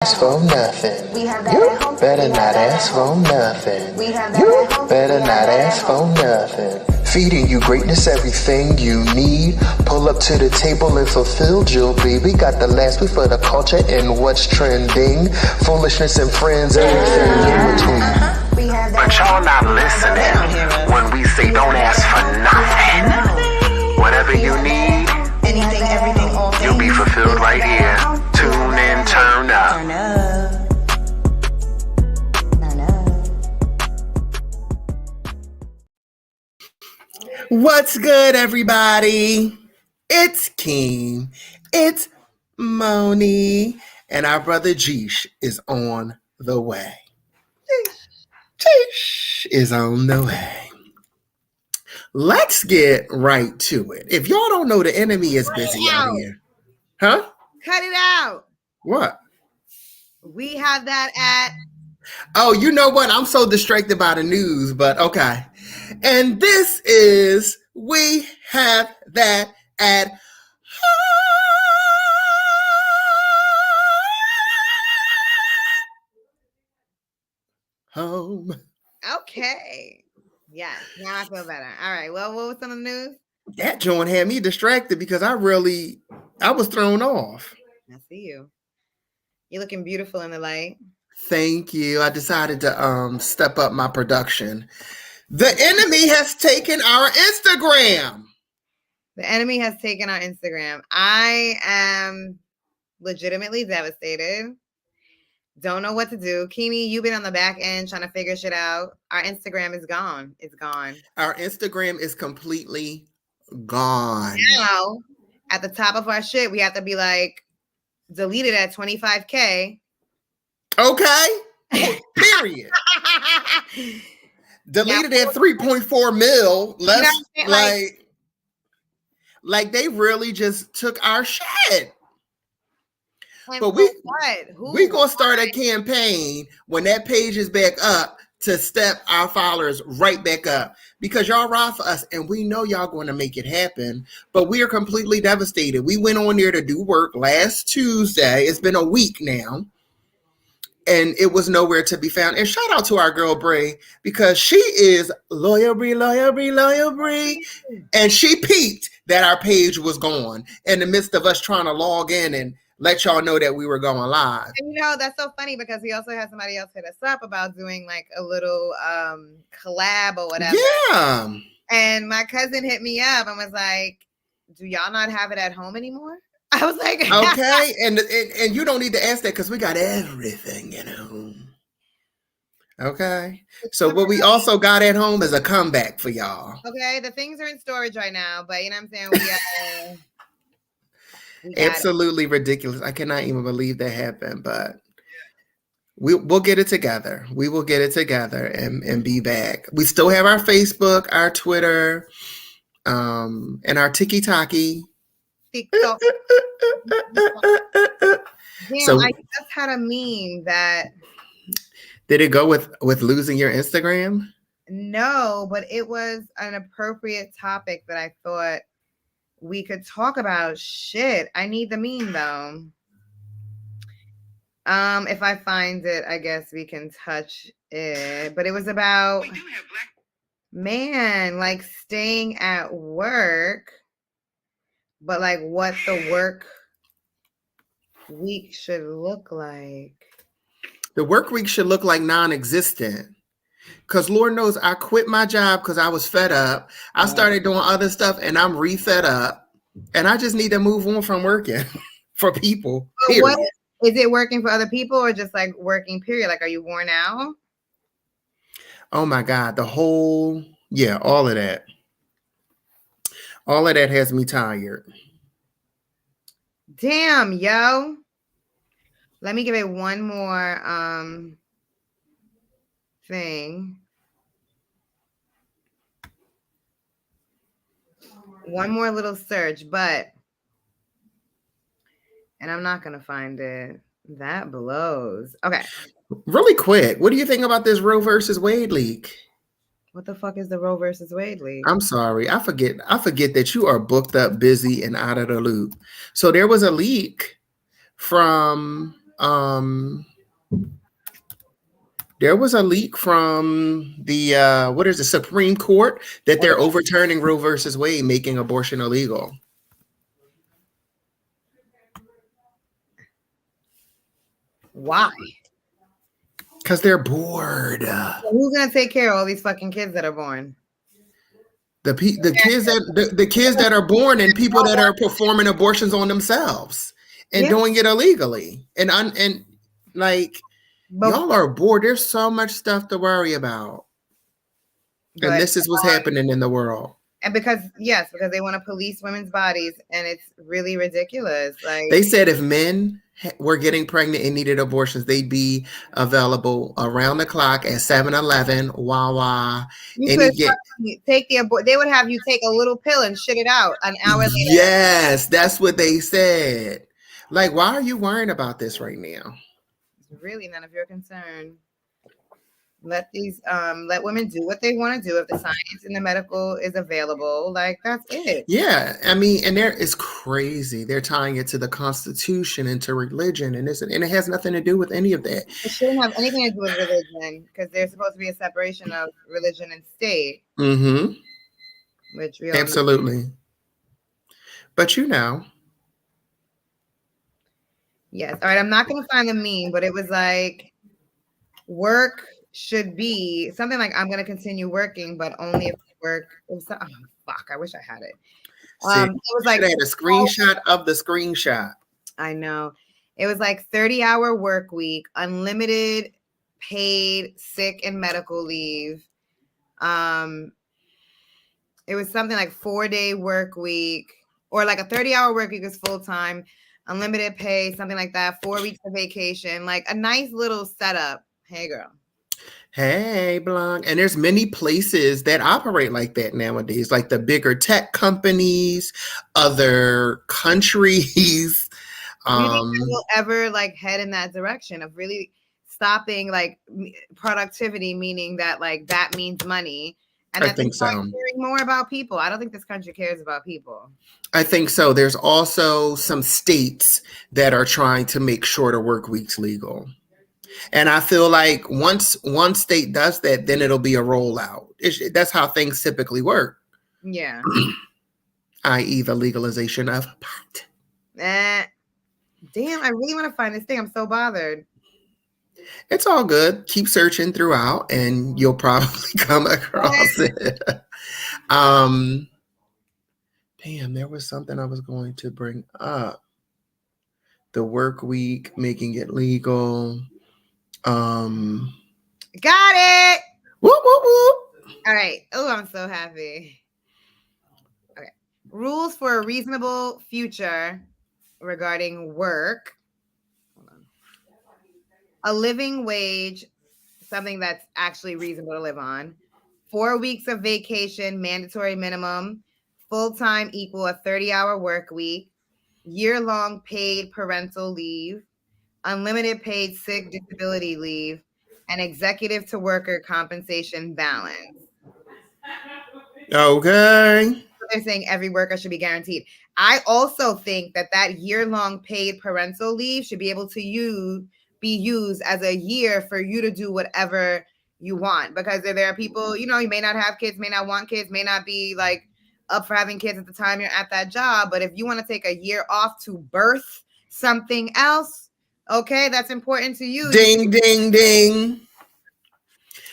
Ask for nothing. You better not ask for nothing. You better not ask for nothing. Feeding you greatness, everything you need. Pull up to the table and fulfill, you'll be. We got the last week for the culture and what's trending. Foolishness and friends, everything in between. But y'all not listening when we say don't ask for nothing. Whatever you need, anything, everything, all things, you'll be fulfilled right here. Tune in, turn up. Turn up. Turn up. What's good, everybody? It's Keem, it's Moni, and our brother Jeesh is on the way. Jeesh is on the way. Let's get right to it. If y'all don't know, the enemy is busy out here. Huh? Cut it out. What? We have that at. Oh, you know what? I'm so distracted by the news, but okay. And this is We Have That at Home. Okay. Yes. Now I feel better. All right. Well, what was on the news? That joint had me distracted because I was thrown off. I see you. You're looking beautiful in the light. Thank you. I decided to step up my production. The enemy has taken our Instagram. The enemy has taken our Instagram. I am legitimately devastated. Don't know what to do. Kimi, you've been on the back end trying to figure shit out. Our Instagram is gone. It's gone. Our Instagram is completely gone. Now, at the top of our shit, we have to be like, deleted at 25K. Okay. Period. Deleted at 3.4 mil. Let's like they really just took our shit. But we gonna start a campaign when that page is back up to step our followers right back up because y'all ride for us and we know y'all going to make it happen. But we are completely devastated. We went on there to do work last Tuesday. It's been a week now. And it was nowhere to be found. And shout out to our girl Brie because she is loyal Brie. And she peeped that our page was gone in the midst of us trying to log in and let y'all know that we were going live. And you know, that's so funny because we also had somebody else hit us up about doing like a little collab or whatever. Yeah. And my cousin hit me up and was like, do y'all not have it at home anymore? I was like, okay. And you don't need to ask that because we got everything at home. Okay. So what we also got at home is a comeback for y'all. Okay. The things are in storage right now, but you know what I'm saying? Absolutely ridiculous. I cannot even believe that happened, but we'll get it together. We will get it together and be back. We still have our Facebook, our Twitter, and our TikTok. TikTok. Damn, So I just had a meme that. Did it go with losing your Instagram? No, but it was an appropriate topic that I thought we could talk about. Shit, I need the meme though. If I find it, I guess we can touch it. But it was about like staying at work, but like what the work week should look like. The work week should look like non-existent. Because Lord knows I quit my job because I was fed up. I started doing other stuff and I'm re-fed up. And I just need to move on from working for people. What is it working for other people or just like working period? Like, are you worn out? Oh my God. All of that. All of that has me tired. Damn, yo. Let me give it one more thing. One more little search, and I'm not going to find it. That blows. Okay. Really quick. What do you think about this Roe versus Wade leak? What the fuck is the Roe versus Wade leak? I'm sorry. I forget that you are booked up, busy, and out of the loop. So there was a leak from There was a leak from the Supreme Court that they're overturning Roe versus Wade, making abortion illegal. Why? Because they're bored. So who's gonna take care of all these fucking kids that are born? The kids that are born and people that are performing abortions on themselves and doing it illegally. And y'all are bored. There's so much stuff to worry about. And this is what's happening in the world. And because they want to police women's bodies, and it's really ridiculous. Like, they said if men were getting pregnant and needed abortions, they'd be available around the clock at 7-Eleven, Wawa. You could take they would have you take a little pill and shit it out an hour later. Yes, that's what they said. Like, why are you worrying about this right now? It's really none of your concern. Let women do what they want to do. If the science and the medical is available, like, that's it. Yeah, I mean, and it's crazy. They're tying it to the Constitution and to religion, and it has nothing to do with any of that. It shouldn't have anything to do with religion, because there's supposed to be a separation of religion and state. Mm-hmm. Which we absolutely. But Yes. All right. I'm not going to find the meme, but it was like, work should be something like, I'm going to continue working, but only if work. I wish I had it. It was like a screenshot of the screenshot. I know. It was like 30-hour work week, unlimited paid sick and medical leave. It was something like 4-day work week, or like a 30-hour work week is full time, unlimited pay, something like that. 4 weeks of vacation, like a nice little setup. Hey, girl. Hey, Blanc. And there's many places that operate like that nowadays, like the bigger tech companies, other countries. Will ever like head in that direction of really stopping like productivity, meaning that like that means money. And I think so. Caring more about people. I don't think this country cares about people. I think so. There's also some states that are trying to make shorter work weeks legal. And I feel like once one state does that, then it'll be a rollout. That's how things typically work. Yeah. I.e. the legalization of pot. Damn, I really want to find this thing. I'm so bothered. It's all good. Keep searching throughout and you'll probably come across it. Damn, there was something I was going to bring up. The work week, making it legal. Got it. Whoop, whoop, whoop. All right. Oh, I'm so happy. Okay. Rules for a reasonable future regarding work. Hold on. A living wage, something that's actually reasonable to live on. 4 weeks of vacation, mandatory minimum. Full-time equal a 30-hour work week. Year-long paid parental leave. Unlimited paid sick disability leave, and executive to worker compensation balance. Okay. They're saying every worker should be guaranteed. I also think that year-long paid parental leave should be able to be used as a year for you to do whatever you want. Because there are people, you may not have kids, may not want kids, may not be like up for having kids at the time you're at that job. But if you want to take a year off to birth something else, okay, that's important to you. Ding, ding, ding.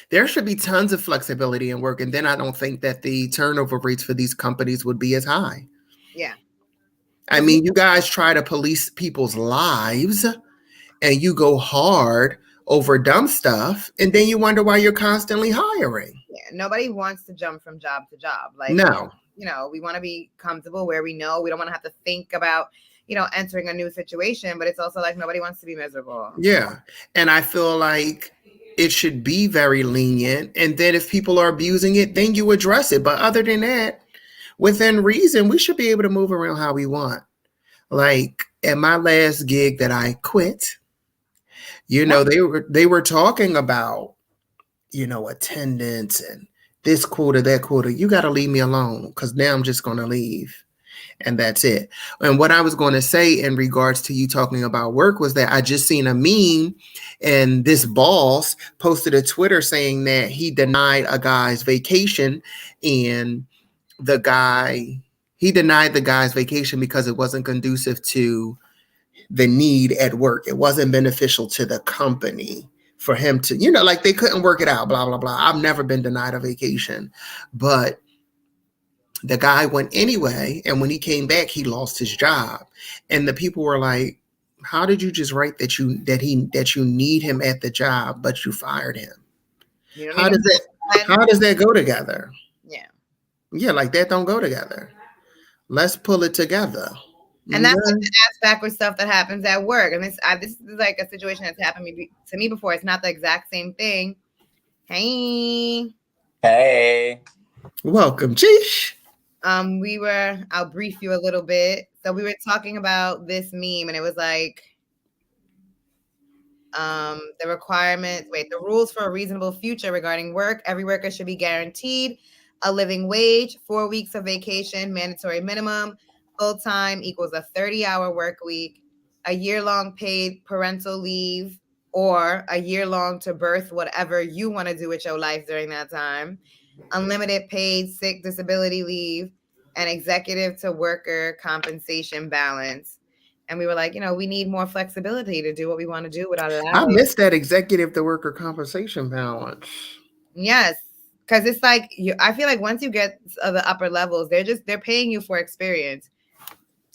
There should be tons of flexibility in work. And then I don't think that the turnover rates for these companies would be as high. Yeah. I mean, you guys try to police people's lives and you go hard over dumb stuff. And then you wonder why you're constantly hiring. Yeah. Nobody wants to jump from job to job. Like, no. We want to be comfortable where we know we don't want to have to think about entering a new situation, but it's also like nobody wants to be miserable. Yeah. And I feel like it should be very lenient. And then if people are abusing it, then you address it. But other than that, within reason, we should be able to move around how we want. Like at my last gig that I quit, they were talking about, attendance and this quota, that quota. You got to leave me alone because now I'm just going to leave. And that's it. And what I was going to say in regards to you talking about work was that I just seen a meme, and this boss posted a Twitter saying that he denied a guy's vacation, and he denied the guy's vacation because it wasn't conducive to the need at work. It wasn't beneficial to the company for him to, like they couldn't work it out, blah, blah, blah. I've never been denied a vacation, but the guy went anyway. And when he came back, he lost his job. And the people were like, how did you just write that you need him at the job, but you fired him? How does that go together? Yeah, like that don't go together. Let's pull it together. And that's the ass backward stuff that happens at work. And this is like a situation that's happened to me before. It's not the exact same thing. Hey. Welcome, Jeesh. I'll brief you a little bit. So we were talking about this meme, and it was like, the rules for a reasonable future regarding work. Every worker should be guaranteed a living wage, 4 weeks of vacation, mandatory minimum, full-time equals a 30-hour work week, a year-long paid parental leave, or a year-long to birth whatever you want to do with your life during that time, unlimited paid sick disability leave, and executive to worker compensation balance. And we were like, we need more flexibility to do what we want to do without allowing. I missed that executive to worker compensation balance. Yes. Because it's like, I feel like once you get the upper levels, they're paying you for experience.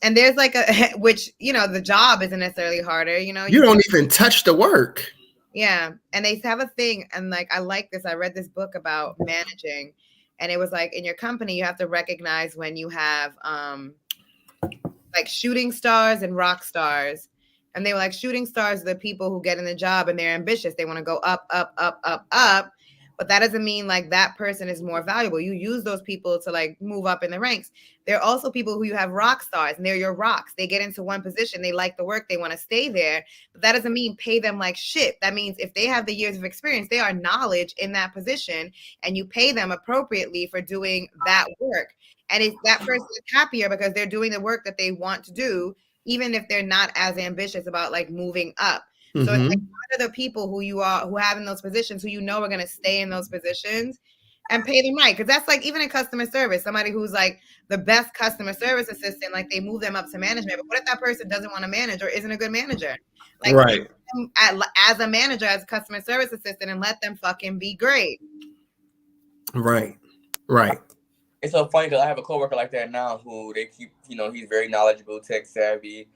And there's like which, the job isn't necessarily harder, You don't even touch the work. Yeah. And they have a thing. And like, I like this. I read this book about managing. And it was like, in your company, you have to recognize when you have like shooting stars and rock stars. And they were like, shooting stars are the people who get in the job and they're ambitious. They want to go up, up, up, up, up. But that doesn't mean like that person is more valuable. You use those people to like move up in the ranks. There are also people who you have rock stars, and they're your rocks. They get into one position. They like the work. They want to stay there. But that doesn't mean pay them like shit. That means if they have the years of experience, they are knowledge in that position, and you pay them appropriately for doing that work. And if that person is happier because they're doing the work that they want to do, even if they're not as ambitious about like moving up. So it's like, what are the people who have in those positions who are going to stay in those positions and pay them right? Because that's like, even in customer service, somebody who's like the best customer service assistant, like they move them up to management. But what if that person doesn't want to manage or isn't a good manager? Like, right. As a manager, as a customer service assistant, and let them fucking be great. Right. It's so funny because I have a coworker like that now who they keep, he's very knowledgeable, tech savvy.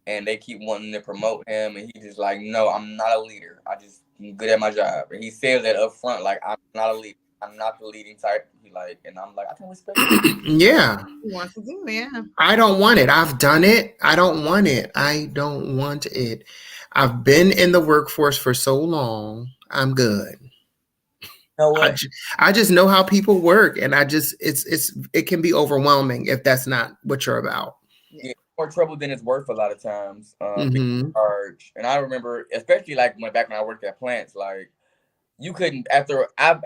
And they keep wanting to promote him, and he's just like, no, I'm not a leader. I'm good at my job. And he says that up front, like, I'm not a leader. I'm not the leading type. And I'm like, I can respect it. Yeah. He wants to do it, yeah. I don't want it. I've done it. I don't want it. I've been in the workforce for so long. I'm good. You know what? I just know how people work, and it can be overwhelming if that's not what you're about. Yeah. More trouble than it's worth a lot of times. And I remember, especially like back when I worked at plants, like you couldn't, after I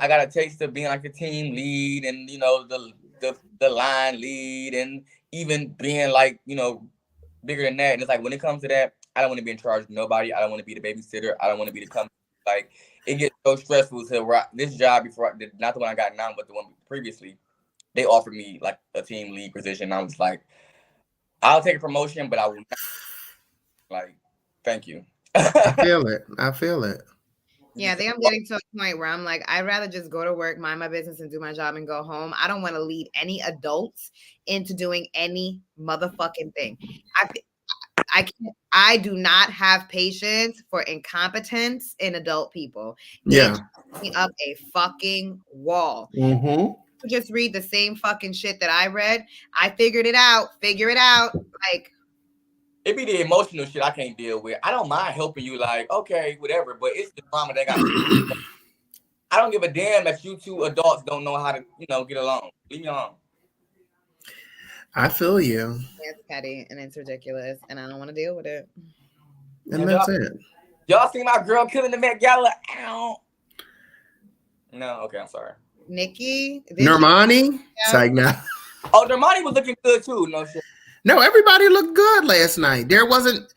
got a taste of being like the team lead and the line lead, and even being like bigger than that. And it's like, when it comes to that, I don't want to be in charge of nobody. I don't want to be the babysitter. I don't want to be the company. Like, it gets so stressful. So this job before, not the one I got now, but the one previously, they offered me like a team lead position. I was like, I'll take a promotion, but I will not. Like, thank you. I feel it. Yeah, I think I'm getting to a point where I'm like, I'd rather just go to work, mind my business, and do my job and go home. I don't want to lead any adults into doing any motherfucking thing. I do not have patience for incompetence in adult people. Yeah. It's up a fucking wall. Mm-hmm. Just read the same fucking shit that I read. I figured it out. Figure it out. Like, it be the emotional shit I can't deal with. I don't mind helping you, like, okay, whatever, but it's the drama they got. I don't give a damn that you two adults don't know how to, get along. Leave me alone. I feel you. It's petty and it's ridiculous, and I don't want to deal with it. And that's it. Y'all see my girl killing the Met Gala? Ow. No, okay, I'm sorry. Nikki? Normani? It's like, no. Oh, Normani was looking good too. No shit. No, everybody looked good last night. There wasn't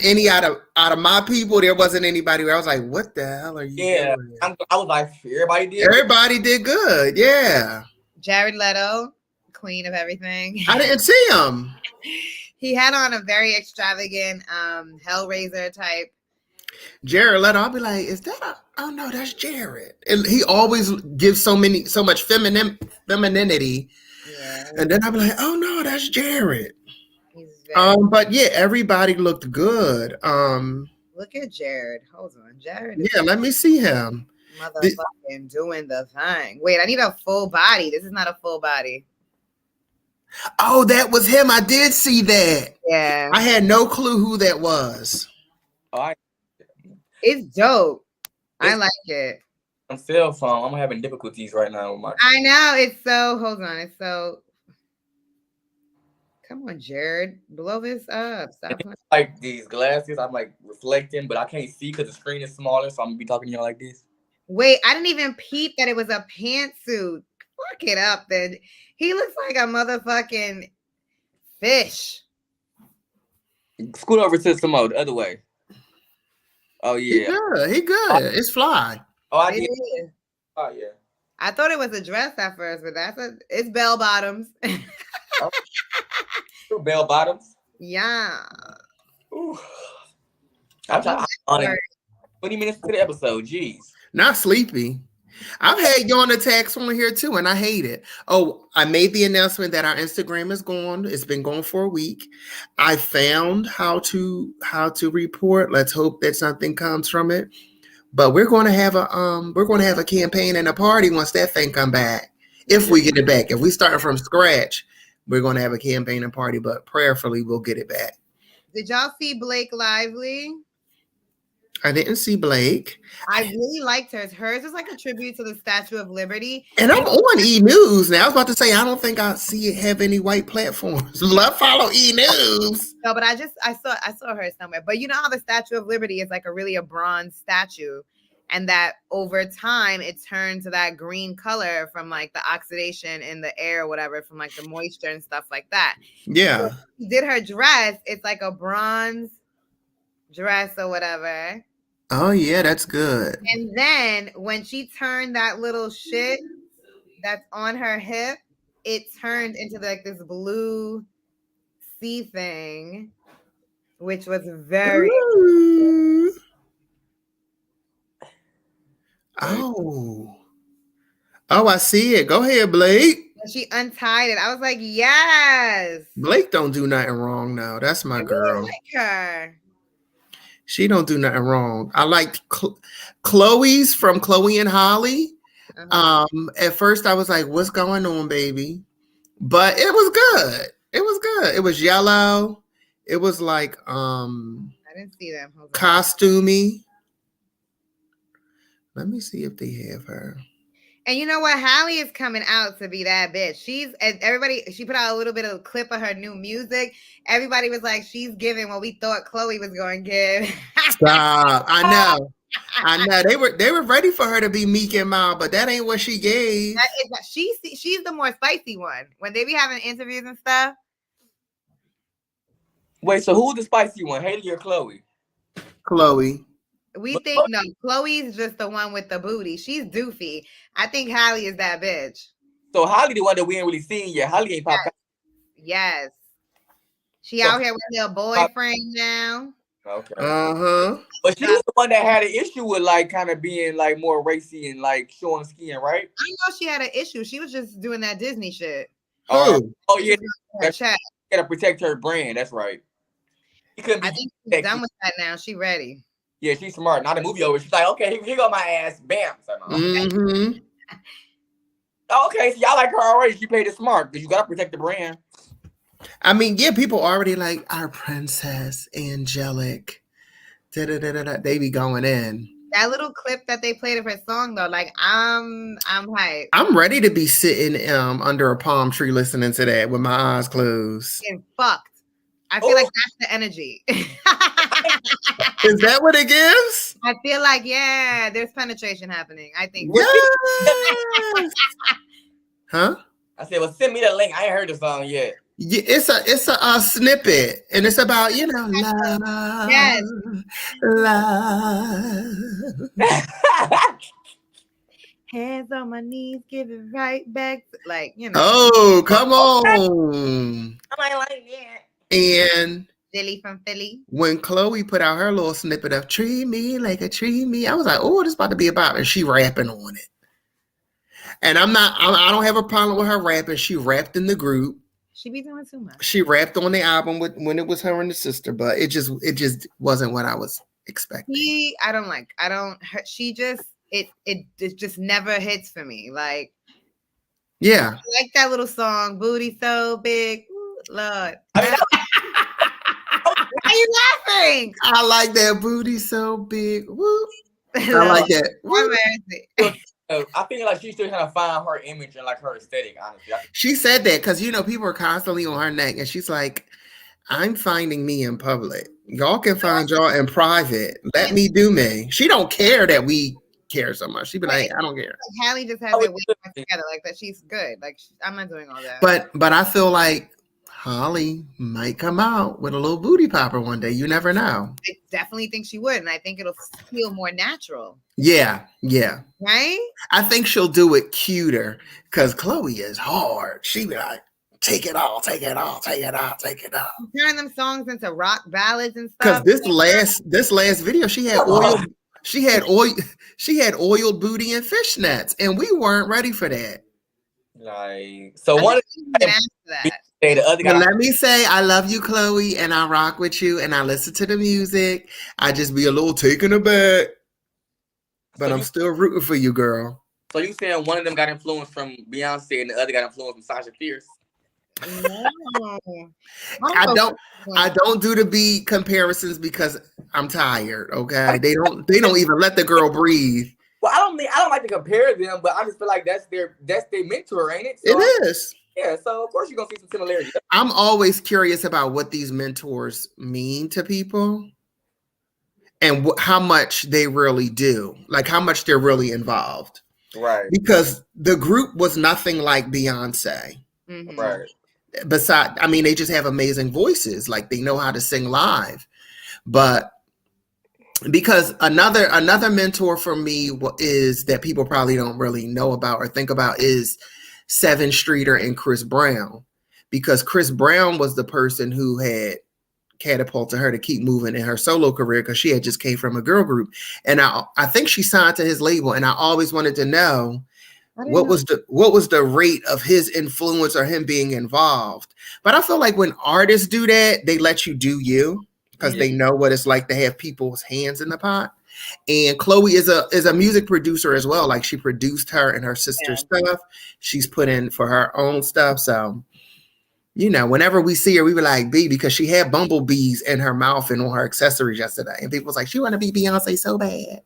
any out of my people. There wasn't anybody where I was like, "What the hell are you doing?" I was like, everybody did. Everybody did good. Yeah. Jared Leto, queen of everything. I didn't see him. He had on a very extravagant Hellraiser type. Jared Leto, I'll be like, is that oh no, that's Jared. And he always gives so much femininity. Yeah. And then I'll be like, oh no, that's Jared. But yeah, everybody looked good. Look at Jared. Hold on. Jared. Yeah, let me see him. Motherfucking doing the thing. Wait, I need a full body. This is not a full body. Oh, that was him. I did see that. Yeah. I had no clue who that was. It's dope. I like it. On cell phone, I'm having difficulties right now with my. I know. It's so. Hold on. It's so. Come on, Jared. Blow this up. Stop playing. Like these glasses, I'm like reflecting, but I can't see because the screen is smaller, so I'm gonna be talking to you like this. Wait, I didn't even peep that it was a pantsuit. Fuck it up, then. He looks like a motherfucking fish. Scoot over to some more, the other way. Oh yeah, he good. It's fly. Oh, I did. Oh yeah. I thought it was a dress at first, but it's bell bottoms. Bell bottoms. Yeah. Ooh. I'm trying to 20 minutes to the episode. Jeez. Not sleepy. I've had you on the tax on here too, and I hate it. Oh, I made the announcement that our Instagram is gone. It's been gone for a week. I found how to report. Let's hope that something comes from it. But we're going to have a campaign and a party once that thing come back. If we get it back, if we start from scratch, we're going to have a campaign and party. But prayerfully, we'll get it back. Did y'all see Blake Lively? I didn't see Blake. I really liked hers. Hers was like a tribute to the Statue of Liberty. And I'm on E! News now. I was about to say, I don't think I see it have any white platforms. Follow E! News. No, but I saw her somewhere. But you know how the Statue of Liberty is like a bronze statue, and that over time it turned to that green color from like the oxidation in the air or whatever, from like the moisture and stuff like that. Yeah. So she did her dress. It's like a bronze dress or whatever. Oh yeah, that's good. And then when she turned that little shit that's on her hip, it turned into like this blue sea thing, which was very Oh, I see it. Go ahead, Blake. She untied it. I was like, yes. Blake don't do nothing wrong now. That's my girl. I like her. She don't do nothing wrong. I liked Chloe's from Chloe and Holly. At first I was like, what's going on, baby? But it was good. It was good. It was yellow. It was like I didn't see them. Costumey. Let me see if they have her. And you know what? Halle is coming out to be that bitch. She put out a little bit of a clip of her new music. Everybody was like, she's giving what we thought Chloe was going to give. Stop. I know. They were ready for her to be meek and mild, but that ain't what she gave. She's the more spicy one. When they be having interviews and stuff. Wait, so who's the spicy one? Hailey or Chloe? Chloe. We think no, Chloe's just the one with the booty. She's doofy. I think Halle is that bitch. So Halle the one that we ain't really seen yet. Halle ain't popped out. Yes. She out here with her boyfriend now. Okay. But she was the one that had an issue with like kind of being like more racy and like showing skin, right? I know she had an issue. She was just doing that Disney shit. Oh yeah. She gotta protect her brand. That's right. I think she's done with that now. She ready. Yeah, she's smart. Not a movie over. She's like, okay, here go my ass. Bam. So, okay, so y'all like her already. She played it smart because you gotta protect the brand. I mean, yeah, people already like our princess, angelic. They be going in. That little clip that they played of her song, though, like I'm hyped. I'm ready to be sitting under a palm tree listening to that with my eyes closed. Getting fucked. I feel like that's the energy. Is that what it gives? I feel like, yeah, there's penetration happening. I think. Yes. Huh? I said, well, send me the link. I ain't heard the song yet. Yeah, it's a snippet, and it's about love, Yes. love. Hands on my knees, give it right back, like Oh, come on! I like that. And Dilly from Philly. When Chloe put out her little snippet of "Treat Me Like a Treat Me," I was like, "Oh, this is about to be about," and she rapping on it. And I don't have a problem with her rapping. She rapped in the group. She be doing too much. She rapped on the album when it was her and the sister, but it just wasn't what I was expecting. It just never hits for me. Like, yeah. I like that little song, Booty So Big. Ooh, Lord. Why are you laughing? I like that booty so big. Woo. I like that. I think like she's still trying to find her image and like her aesthetic, honestly. She said that because people are constantly on her neck, and she's like, "I'm finding me in public. Y'all can find y'all in private. Let me do me." She don't care that we care so much. She be like, "I don't care." Like, Hallie just has it way together, like that. She's good. Like, I'm not doing all that. But I feel like Holly might come out with a little booty popper one day. You never know. I definitely think she would, and I think it'll feel more natural. Yeah. Right? I think she'll do it cuter because Chloe is hard. She be like, take it all, take it all, take it all, take it all. Turn them songs into rock ballads and stuff. Because this last video, she had oiled booty and fishnets, and we weren't ready for that. Like, so one of the other guy. Let me say, I love you, Chloe, and I rock with you, and I listen to the music. I just be a little taken aback, but I'm still rooting for you, girl. So you saying one of them got influence from Beyonce and the other got influence from Sasha Fierce? No. I don't do the beat comparisons because I'm tired. Okay, they don't even let the girl breathe. Well, I don't like to compare them, but I just feel like that's their mentor, ain't it? So it is. Yeah, so of course you're gonna see some similarities. I'm always curious about what these mentors mean to people and how much they really do, like how much they're really involved. Right. Because the group was nothing like Beyonce. Mm-hmm. Right. They just have amazing voices. Like they know how to sing live. But because another mentor for me is that people probably don't really know about or think about is Sevyn Streeter and Chris Brown, because Chris Brown was the person who had catapulted her to keep moving in her solo career because she had just came from a girl group. And I think she signed to his label, and I always wanted to know what was the rate of his influence or him being involved. But I feel like when artists do that, they let you do you because they know what it's like to have people's hands in the pot. And Chloe is a music producer as well. Like she produced her and her sister's stuff. She's put in for her own stuff. So, whenever we see her, we were like, B, because she had bumblebees in her mouth and on her accessories yesterday. And people was like, she want to be Beyonce so bad.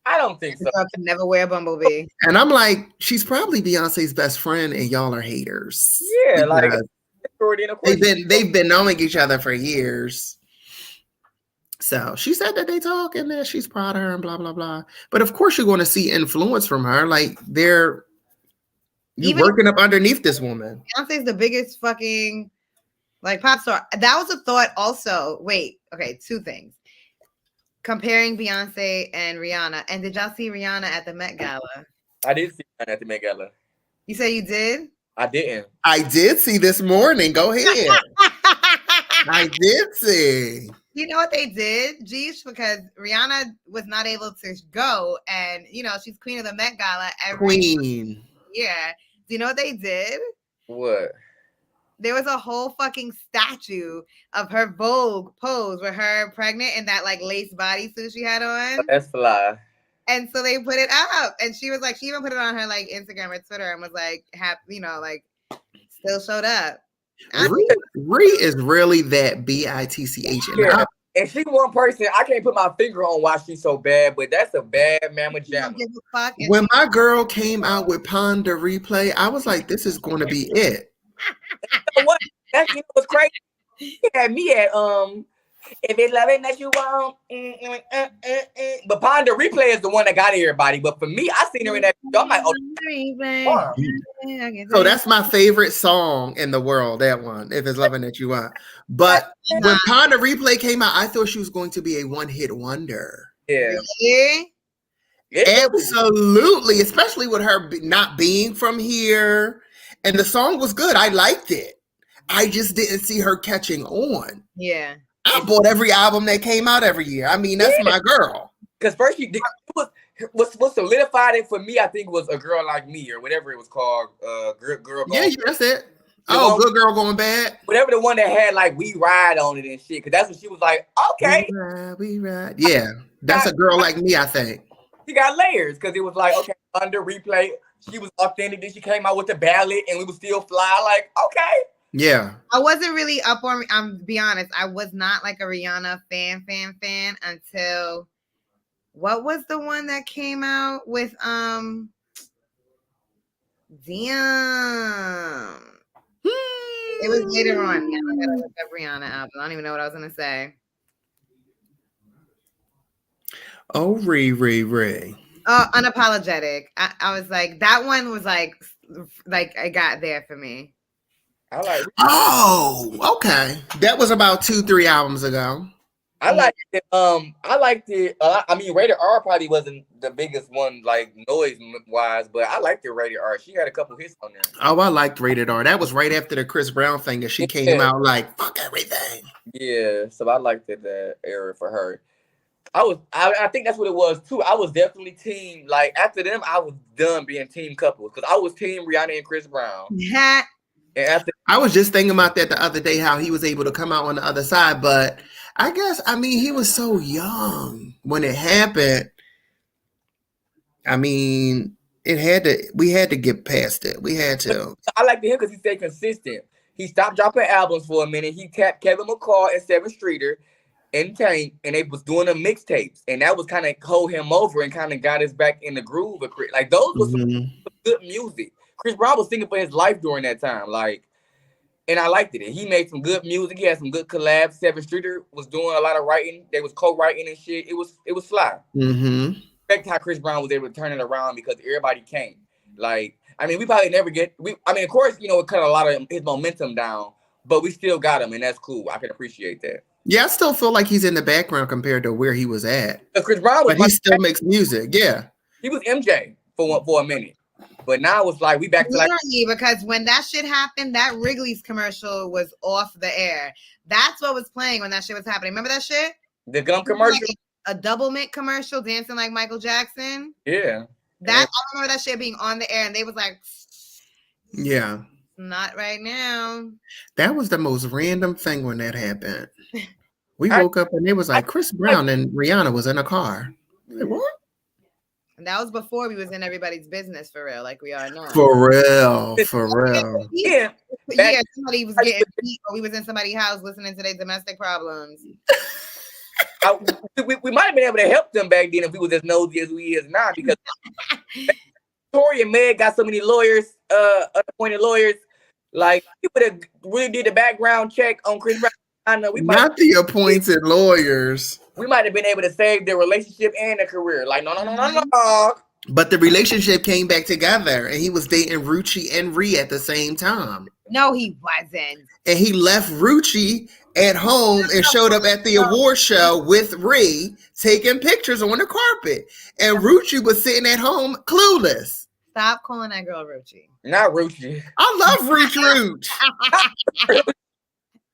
I don't think so. I could never wear a bumblebee. And I'm like, she's probably Beyonce's best friend, and y'all are haters. Yeah, like they've been knowing each other for years. So she said that they talk and that she's proud of her and blah, blah, blah. But of course you're going to see influence from her. Like you're working up underneath this woman. Beyonce's the biggest fucking pop star. That was a thought also. Wait, okay, two things. Comparing Beyonce and Rihanna. And did y'all see Rihanna at the Met Gala? I did see Rihanna at the Met Gala. You say you did? I didn't. I did see this morning. Go ahead. I did see. You know what they did, Geesh? Because Rihanna was not able to go, and she's queen of the Met Gala every queen. Yeah. Do you know what they did? What? There was a whole fucking statue of her Vogue pose with her pregnant in that lace bodysuit she had on. That's fly. And so they put it up, and she was like, she even put it on her Instagram or Twitter, and was like, happy, still showed up. Ree is really that bitch. Yeah. And she's one person, I can't put my finger on why she's so bad, but that's a bad mamma jamma. When my girl came out with Pon de Replay, I was like, this is going to be it. You know what? That was crazy. He had me at If it's loving that you want, but Ponder Replay is the one that got everybody. But for me, I seen her in that. I'm like, oh, so that's my favorite song in the world. That one, If It's Loving That You Want. But when Ponder Replay came out, I thought she was going to be a one-hit wonder. Yeah. Absolutely, especially with her not being from here. And the song was good. I liked it. I just didn't see her catching on. Yeah. I bought every album that came out every year. I mean, that's my girl. Because first what solidified it for me, I think, was A Girl Like Me or whatever it was called. Girl. Yeah, that's it. Good Girl Going Bad. Whatever the one that had like We Ride on it and shit. Because that's when she was like, okay. We ride. Yeah, that's A Girl Like Me, I think. She got layers because it was like, okay, Under Replay. She was authentic. Then she came out with the ballad and we would still fly. Like, okay. Yeah. I wasn't really up on, I'm be honest, I was not like a Rihanna fan until, what was the one that came out with, damn. It was later on. Yeah, I gotta look up Rihanna album. I don't even know what I was gonna say. Oh, Riri. Oh, Unapologetic. I was like, that one was like I got there for me. I like. Oh, okay. That was about 2-3 albums ago. I liked it. I liked it. I mean, Rated R probably wasn't the biggest one, like noise wise, but I liked it. Rated R. She had a couple hits on there. Oh, I liked Rated R. That was right after the Chris Brown thing, and she came out like fuck everything. Yeah, so I liked that era for her. I think that's what it was too. I was definitely team. Like after them, I was done being team couples because I was team Rihanna and Chris Brown. Yeah. And after I was just thinking about that the other day, how he was able to come out on the other side, but I guess he was so young when it happened. I mean, we had to get past it. We had to. I liked him because he stayed consistent. He stopped dropping albums for a minute. He tapped Kevin McCall and 7th Streeter and Tank, and they was doing the mixtapes, and that was kind of hold him over and kind of got us back in the groove of Chris. Like those was some good music. Chris Brown was singing for his life during that time, like, and I liked it. He made some good music. He had some good collabs. 7th Streeter was doing a lot of writing. They was co-writing and shit. It was fly. Respect how Chris Brown was able to turn it around because everybody came. Like, I mean, we probably never of course, it cut a lot of his momentum down, but we still got him, and that's cool. I can appreciate that. Yeah, I still feel like he's in the background compared to where he was at. Chris Brown was, but he still makes music. Yeah, he was MJ for a minute, but now it's like we back to like because when that shit happened, that Wrigley's commercial was off the air. That's what was playing when that shit was happening. Remember that shit? The gum commercial, like a double mint commercial, dancing like Michael Jackson. Yeah, I remember that shit being on the air, and they was like, yeah. Not right now. That was the most random thing when that happened. We woke up and it was like Chris Brown and Rihanna was in a car. Like, what? And that was before we was in everybody's business for real, like we are now. For real. Yeah. Yeah, somebody was getting beat or we was in somebody's house listening to their domestic problems. We might have been able to help them back then if we was as nosy as we is now because Tory and Meg got so many lawyers, unappointed lawyers. Like, we would have really did the background check on Chris Brown. I know not the appointed lawyers. We might have been able to save their relationship and their career. Like, no. But the relationship came back together, and he was dating Rucci and Ree at the same time. No, he wasn't. And he left Rucci at home and showed up at the award show with Ree, taking pictures on the carpet. And Rucci was sitting at home clueless. Stop calling that girl Rucci. Not Rucci. I love Rooch.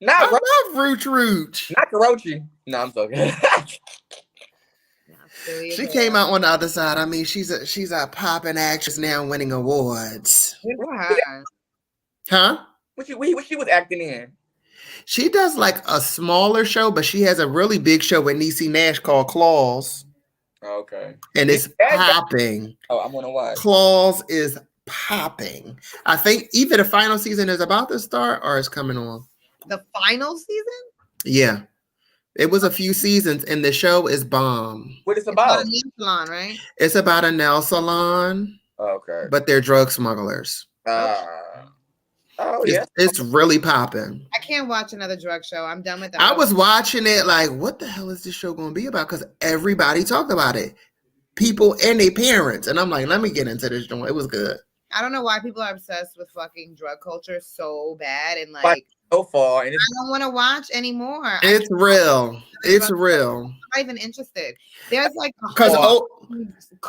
I love Rooch. Not Karochi. No, I'm sorry. She came out on the other side. I mean, she's a popping actress now, winning awards. Huh? What she was acting in? She does like a smaller show, but she has a really big show with Niecy Nash called Claws. Okay. And it's popping. Oh, I'm gonna watch. Claws is popping. I think either the final season is about to start or it's coming on. The final season? Yeah. It was a few seasons and the show is bomb. What it's about? It's a nail salon, right? It's about a nail salon. Okay. But they're drug smugglers. I Oh yeah, it's really popping. I can't watch another drug show. I'm done with that. I was watching it like, what the hell is this show going to be about? Because everybody talked about it, people and their parents, and I'm like, let me get into this joint. It was good. I don't know why people are obsessed with fucking drug culture so bad, and like so far, and I don't want to watch anymore. It's real. It's real. I'm not even interested. There's like because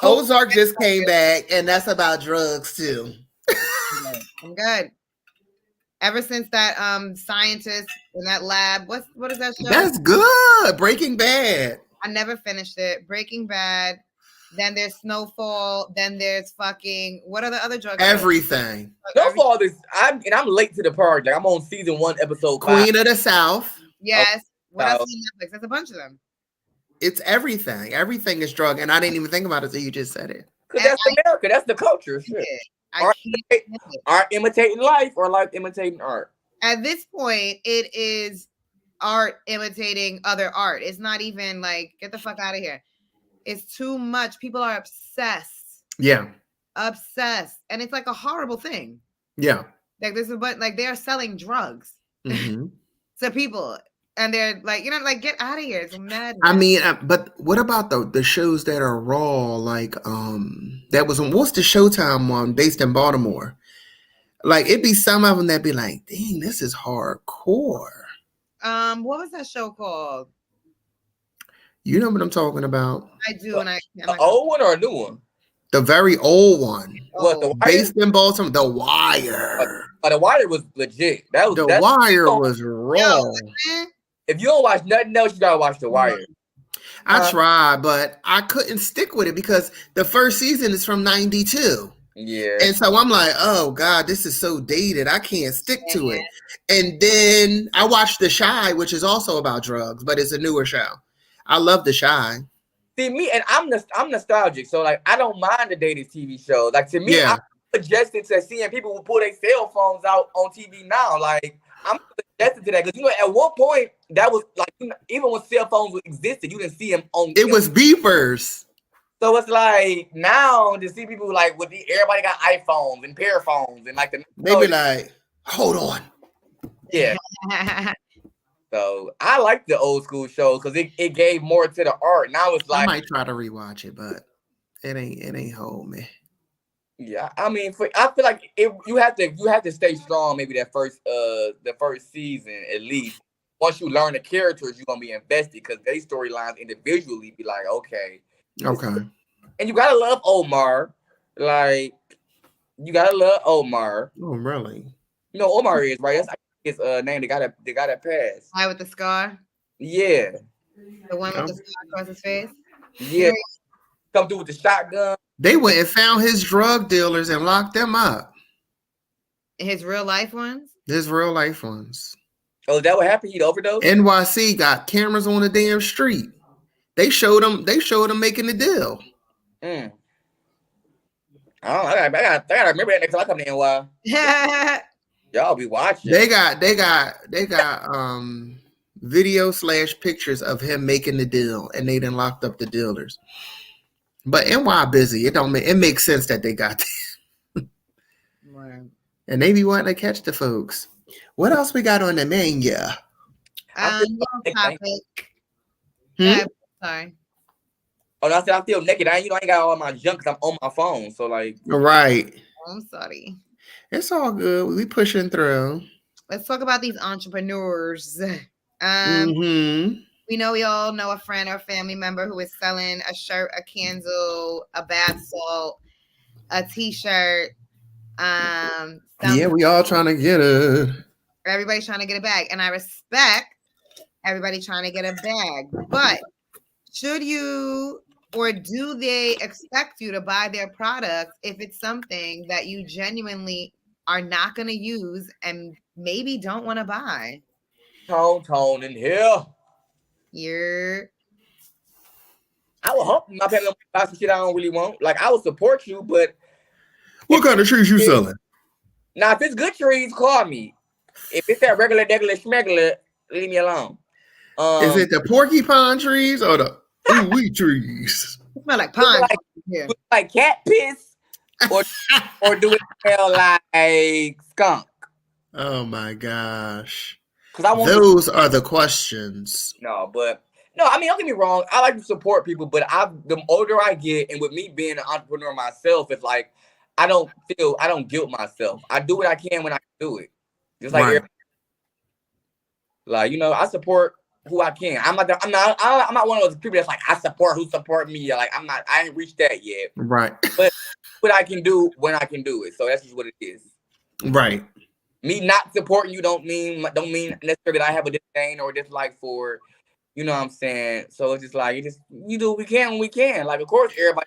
Ozark just came back, and that's about drugs too. I'm good. Ever since that scientist in that lab, what is that show? That's good. Breaking Bad. I never finished it. Breaking Bad. Then there's Snowfall. Then there's fucking what are the other drugs? Everything. Snowfall is I'm late to the party. Like I'm on season 1, episode 5. Queen of the South. Yes. What else on Netflix? There's a bunch of them. It's everything. Everything is drug, and I didn't even think about it until you just said it. Because that's America. That's the culture. Shit. Art imitating life or life imitating art. At this point, it is art imitating other art. It's not even like get the fuck out of here. It's too much. People are obsessed. Yeah. Obsessed. And it's like a horrible thing. Yeah. Like this is what like they are selling drugs to people. And they're like, like get out of here. It's mad. I mean, but what about the shows that are raw? Like, that was on what's the Showtime one based in Baltimore? Like, it'd be some of them that'd be like, dang, this is hardcore. What was that show called? You know what I'm talking about? I do, and the old one or a new one? The very old one. What, The Wire? Based in Baltimore, The Wire. The Wire was legit. The Wire was raw. If you don't watch nothing else, you gotta watch The Wire. I tried, but I couldn't stick with it because the first season is from 92. Yeah. And so I'm like, oh God, this is so dated. I can't stick to it. And then I watched The Chi, which is also about drugs, but it's a newer show. I love The Chi. See me, and I'm nostalgic, so like I don't mind the dated TV shows. Like to me, I'm suggesting to seeing people who pull their cell phones out on TV now. Like I'm suggesting to that because at one point that was like even when cell phones existed, you didn't see them on. It was beepers. So it's like now to see people like everybody got iPhones and pair phones and like they be like, hold on. Yeah. So I like the old school shows because it gave more to the art. Now it's like I might try to rewatch it, but it ain't hold me. Yeah, I mean, I feel like you have to stay strong. Maybe the first season at least. Once you learn the characters, you're gonna be invested because they storylines individually be like, okay. And you gotta love Omar. Like you gotta love Omar. Oh, really? You know Omar is right. That's his name. They got that pass. Guy with the scar. Yeah. The one with the scar across his face. Yeah. Come through with the shotgun. They went and found his drug dealers and locked them up. His real life ones? His real life ones. Oh, is that what happened? He'd overdosed? NYC got cameras on the damn street. They showed him making the deal. I gotta remember that next time I come to NY. Y'all be watching. They got video / pictures of him making the deal, and they done locked up the dealers. But NY busy. It makes sense that they got that. Right. And they be wanting to catch the folks. What else we got on the menu? Topic. Sorry. Oh, no, I said I feel naked. I ain't got all my junk because I'm on my phone. So like, right. I'm sorry. It's all good. We pushing through. Let's talk about these entrepreneurs. We know we all know a friend or family member who is selling a shirt, a candle, a bath salt, a t-shirt. We all trying to get it. Everybody's trying to get a bag, and I respect everybody trying to get a bag. But should you or do they expect you to buy their products if it's something that you genuinely are not going to use and maybe don't want to buy? Tone in here. I will hope my family buy some shit I don't really want. Like I will support you, but what kind of trees you selling? Now, if it's good trees, call me. If it's that regular schmegular, leave me alone. Is it the porcupine trees or the wheat trees? It smell like pine. Like cat piss, or do it smell like skunk? Oh my gosh. Because I want those are the questions. No, I mean, don't get me wrong. I like to support people, but the older I get, and with me being an entrepreneur myself, it's like I don't guilt myself. I do what I can when I can do it. Just like like, I support who I can. I'm not one of those people that's like I support who support me. Like I ain't reached that yet. Right. But what I can do when I can do it. So that's just what it is. Right. Me not supporting you don't mean necessarily that I have a disdain or dislike for, you know what I'm saying? So it's just like you do what we can when we can. Like, of course, everybody.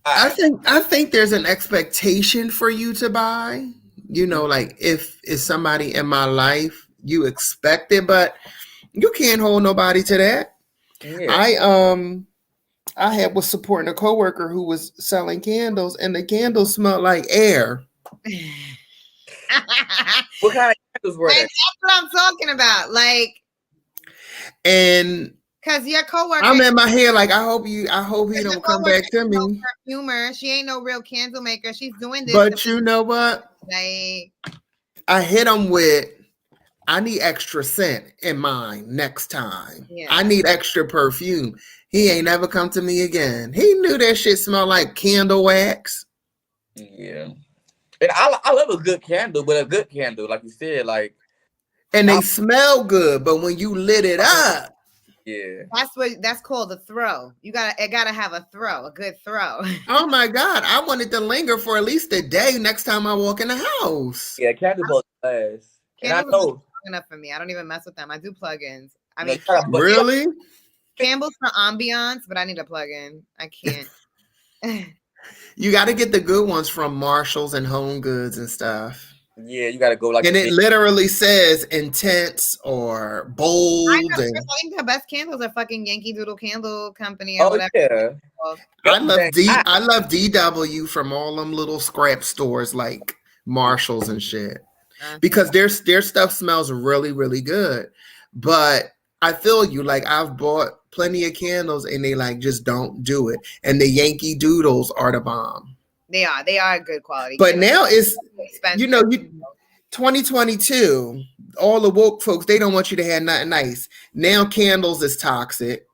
I think there's an expectation for you to buy. Like if it's somebody in my life, you expect it, but you can't hold nobody to that. Yeah. I was supporting a coworker who was selling candles, and the candles smelled like air. What kind of candles were they? That's what I'm talking about. Like, and because your coworker, I'm in my head like, I hope he don't come back to me. No perfumer. She ain't no real candle maker. She's doing this. But you know what? Like, I hit him with, I need extra scent in mine next time. Yeah. I need extra perfume. He ain't never come to me again. He knew that shit smelled like candle wax. Yeah. And I love a good candle, but a good candle, like you said, like. And they smell good, but when you lit it up. Yeah. That's called a throw. It gotta have a good throw. Oh my God. I wanted to linger for at least a day next time I walk in the house. Yeah, candle last. And I know enough for me. I don't even mess with them. I do plugins. I mean, really? Campbell's for ambiance, but I need a plug-in. I can't. You got to get the good ones from Marshalls and Home Goods and stuff. Yeah, you got to go like. And it literally says intense or bold. I think the best candles are fucking Yankee Doodle Candle Company or whatever. Yeah. I love DW from all them little scrap stores like Marshalls and shit. Because their stuff smells really, really good. But I feel you. Like, I've bought plenty of candles and they like just don't do it. And the Yankee Doodles are the bomb. They are good quality. But now it's expensive. 2022, all the woke folks, they don't want you to have nothing nice. Now candles is toxic.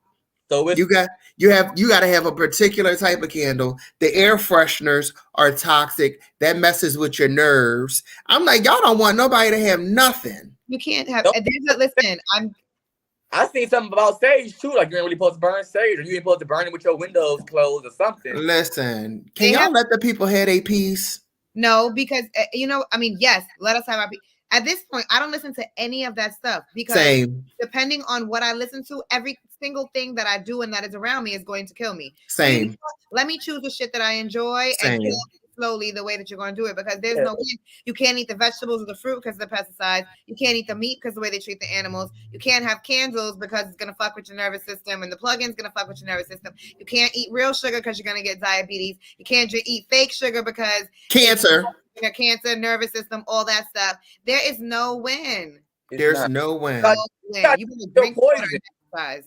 So you got to have a particular type of candle. The air fresheners are toxic. That messes with your nerves. I'm like, y'all don't want nobody to have nothing. You can't have. Listen, I seen something about sage too. Like, you ain't really supposed to burn sage, or you ain't supposed to burn it with your windows closed or something. Listen, can y'all let the people have a peace? No, because yes, let us have our peace. At this point, I don't listen to any of that stuff because depending on what I listen to, every single thing that I do and that is around me is going to kill me. Same. So let me choose the shit that I enjoy and kill slowly the way that you're going to do it, because there's no way. You can't eat the vegetables or the fruit because of the pesticides. You can't eat the meat because of the way they treat the animals. You can't have candles because it's going to fuck with your nervous system, and the plug-in's going to fuck with your nervous system. You can't eat real sugar because you're going to get diabetes. You can't eat fake sugar because cancer, nervous system, all that stuff. There is no win. There's no win. You better drink water and exercise.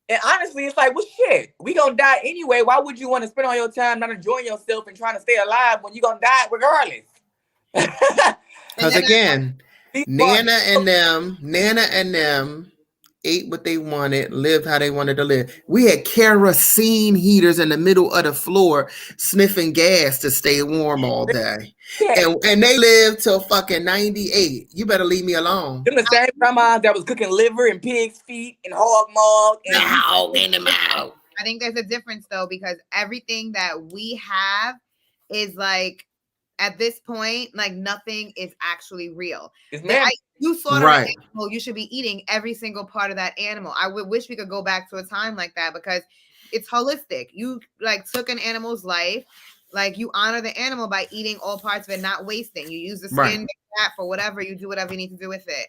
And honestly, it's like, well, shit, we gonna die anyway. Why would you want to spend all your time not enjoying yourself and trying to stay alive when you gonna die regardless? Because again, Nana and them ate what they wanted, lived how they wanted to live. We had kerosene heaters in the middle of the floor, sniffing gas to stay warm all day. And they lived till fucking 98. You better leave me alone. Them the same grandmas that was cooking liver and pig's feet and hog maw and hog in the mouth. I think there's a difference though, because everything that we have is like, at this point, like, nothing is actually real. You slaughter an animal, you should be eating every single part of that animal. I would wish we could go back to a time like that, because it's holistic. You like took an animal's life, like you honor the animal by eating all parts of it, not wasting. You use the skin, the fat for whatever, you do whatever you need to do with it.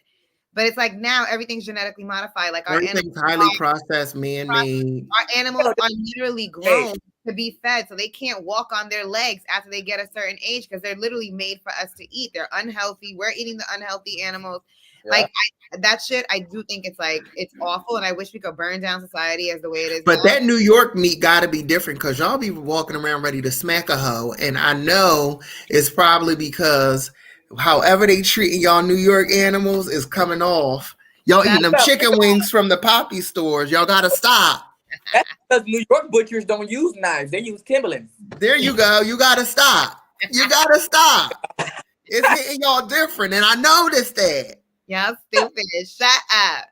But it's like now everything's genetically modified. Like everything's highly processed, man-made. Our animals are literally grown to be fed, so they can't walk on their legs after they get a certain age because they're literally made for us to eat. They're unhealthy. We're eating the unhealthy animals. Yeah. Like that shit, I do think it's awful, and I wish we could burn down society as the way it is. But now. That New York meat got to be different because y'all be walking around ready to smack a hoe, and I know it's probably because however they treating y'all New York animals is coming off. Y'all eating them chicken wings from the Poppy stores. Y'all gotta stop. That's because New York butchers don't use knives. They use Timberlands. There you go. You gotta stop. You gotta stop. It's hitting y'all different, and I noticed that. Y'all stupid. Shut up.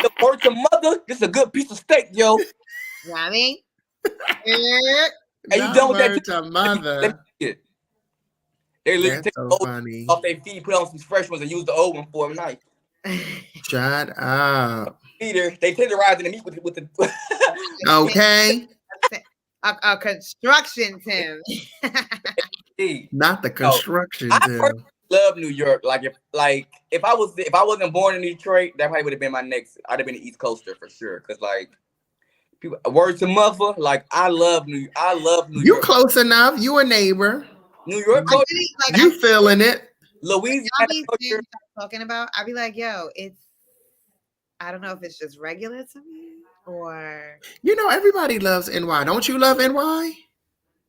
The word to mother, this is a good piece of steak, yo. You know what I mean? And you done with that? To mother. They literally That's take so the old funny. off their feet, put on some fresh ones, and use the old one for a knife. Shut up. Peter, they tenderize the meat with the. Okay. A construction, Tim. Not the construction. I personally love New York. Like if I wasn't born in Detroit, that probably would have been my next. I'd have been an East Coaster for sure. Cause like people, word to mother, like I love New York. You close enough. You a neighbor. New York culture. Like, You feeling it? Louisiana culture. Talking about, I'd be like, yo, I don't know if it's just regular to me or. You know, everybody loves NY. Don't you love NY?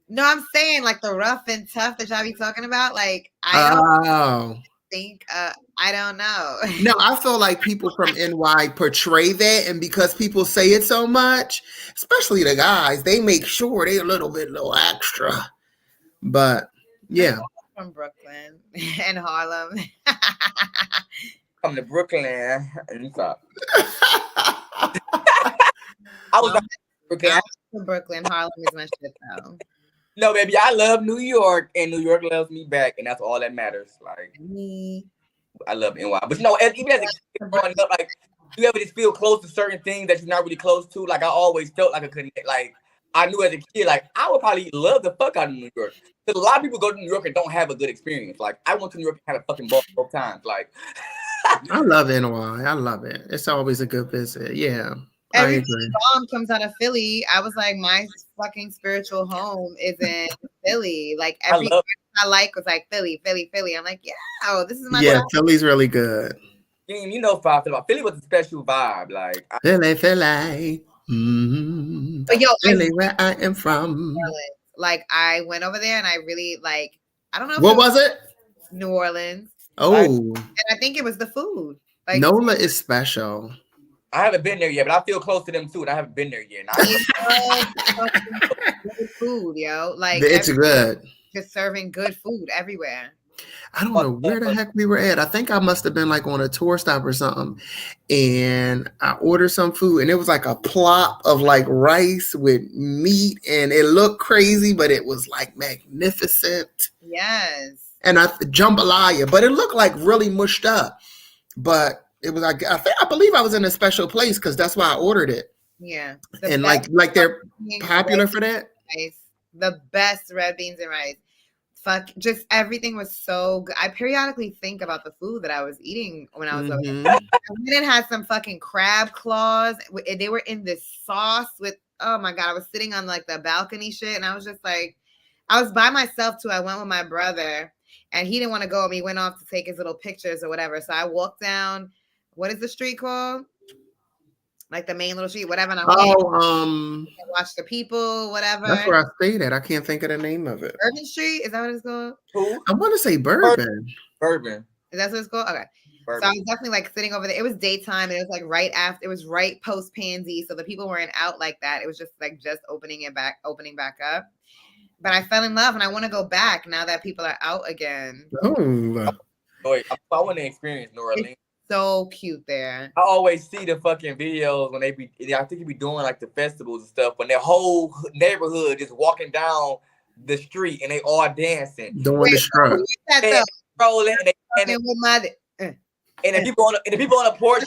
No, I'm saying like the rough and tough that y'all be talking about. Like, I don't think, I don't know. No, I feel like people from NY portray that. And because people say it so much, especially the guys, they make sure they a little extra. But yeah. From Brooklyn and Harlem. Come to Brooklyn and stop. I was from Brooklyn. Harlem is my shit though. No, baby, I love New York, and New York loves me back, and that's all that matters. Like, I love NY, but you know, even as a kid growing up, like, you ever just feel close to certain things that you're not really close to? Like, I always felt like I couldn't. Like, I knew as a kid, like, I would probably love the fuck out of New York. Because a lot of people go to New York and don't have a good experience. Like, I went to New York and had a fucking ball both times. Like, I love NY. I love it. It's always a good visit. Yeah. Every song comes out of Philly. I was like, my fucking spiritual home is in Philly. Like every I like was like Philly. I'm like, yeah, this is my life. Philly's really good. You know how I feel about Philly was a special vibe. Like Philly. Mm-hmm. But yo, Philly, where I am from. Like I went over there and I really like. I don't know. What was it? New Orleans. Oh, and I think it was the food. Like NOLA is special. I haven't been there yet, but I feel close to them too, and I haven't been there yet. Food, yo, like it's good. Just serving good food everywhere. I don't know where the heck we were at. I think I must have been like on a tour stop or something, and I ordered some food, and it was like a plop of like rice with meat, and it looked crazy, but it was like magnificent. Yes. And jambalaya, but it looked like really mushed up, but. It was like I believe I was in a special place because that's why I ordered it. Yeah, and like they're popular for that. Rice. The best red beans and rice. Fuck, just everything was so good. I periodically think about the food that I was eating when I was over there. And then it had some fucking crab claws. They were in this sauce with. Oh my god! I was sitting on like the balcony shit, and I was just like, I was by myself too. I went with my brother, and he didn't want to go with me. He went off to take his little pictures or whatever. So I walked down. What is the street called? Like the main little street, whatever. And watch the people, whatever. That's where I stayed at. I can't think of the name of it. Bourbon Street? Is that what it's called? I want to say Bourbon. Bourbon. Is that what it's called? Okay. Bourbon. So I was definitely like sitting over there. It was daytime and it was like it was right post Pansy. So the people weren't out like that. It was just like opening back up. But I fell in love and I want to go back now that people are out again. Oh. Wait, I want to experience New Orleans. So cute there. I always see the fucking videos when I think you be doing like the festivals and stuff, when their whole neighborhood just walking down the street and they all dancing. Doing the strut. And the people on the porch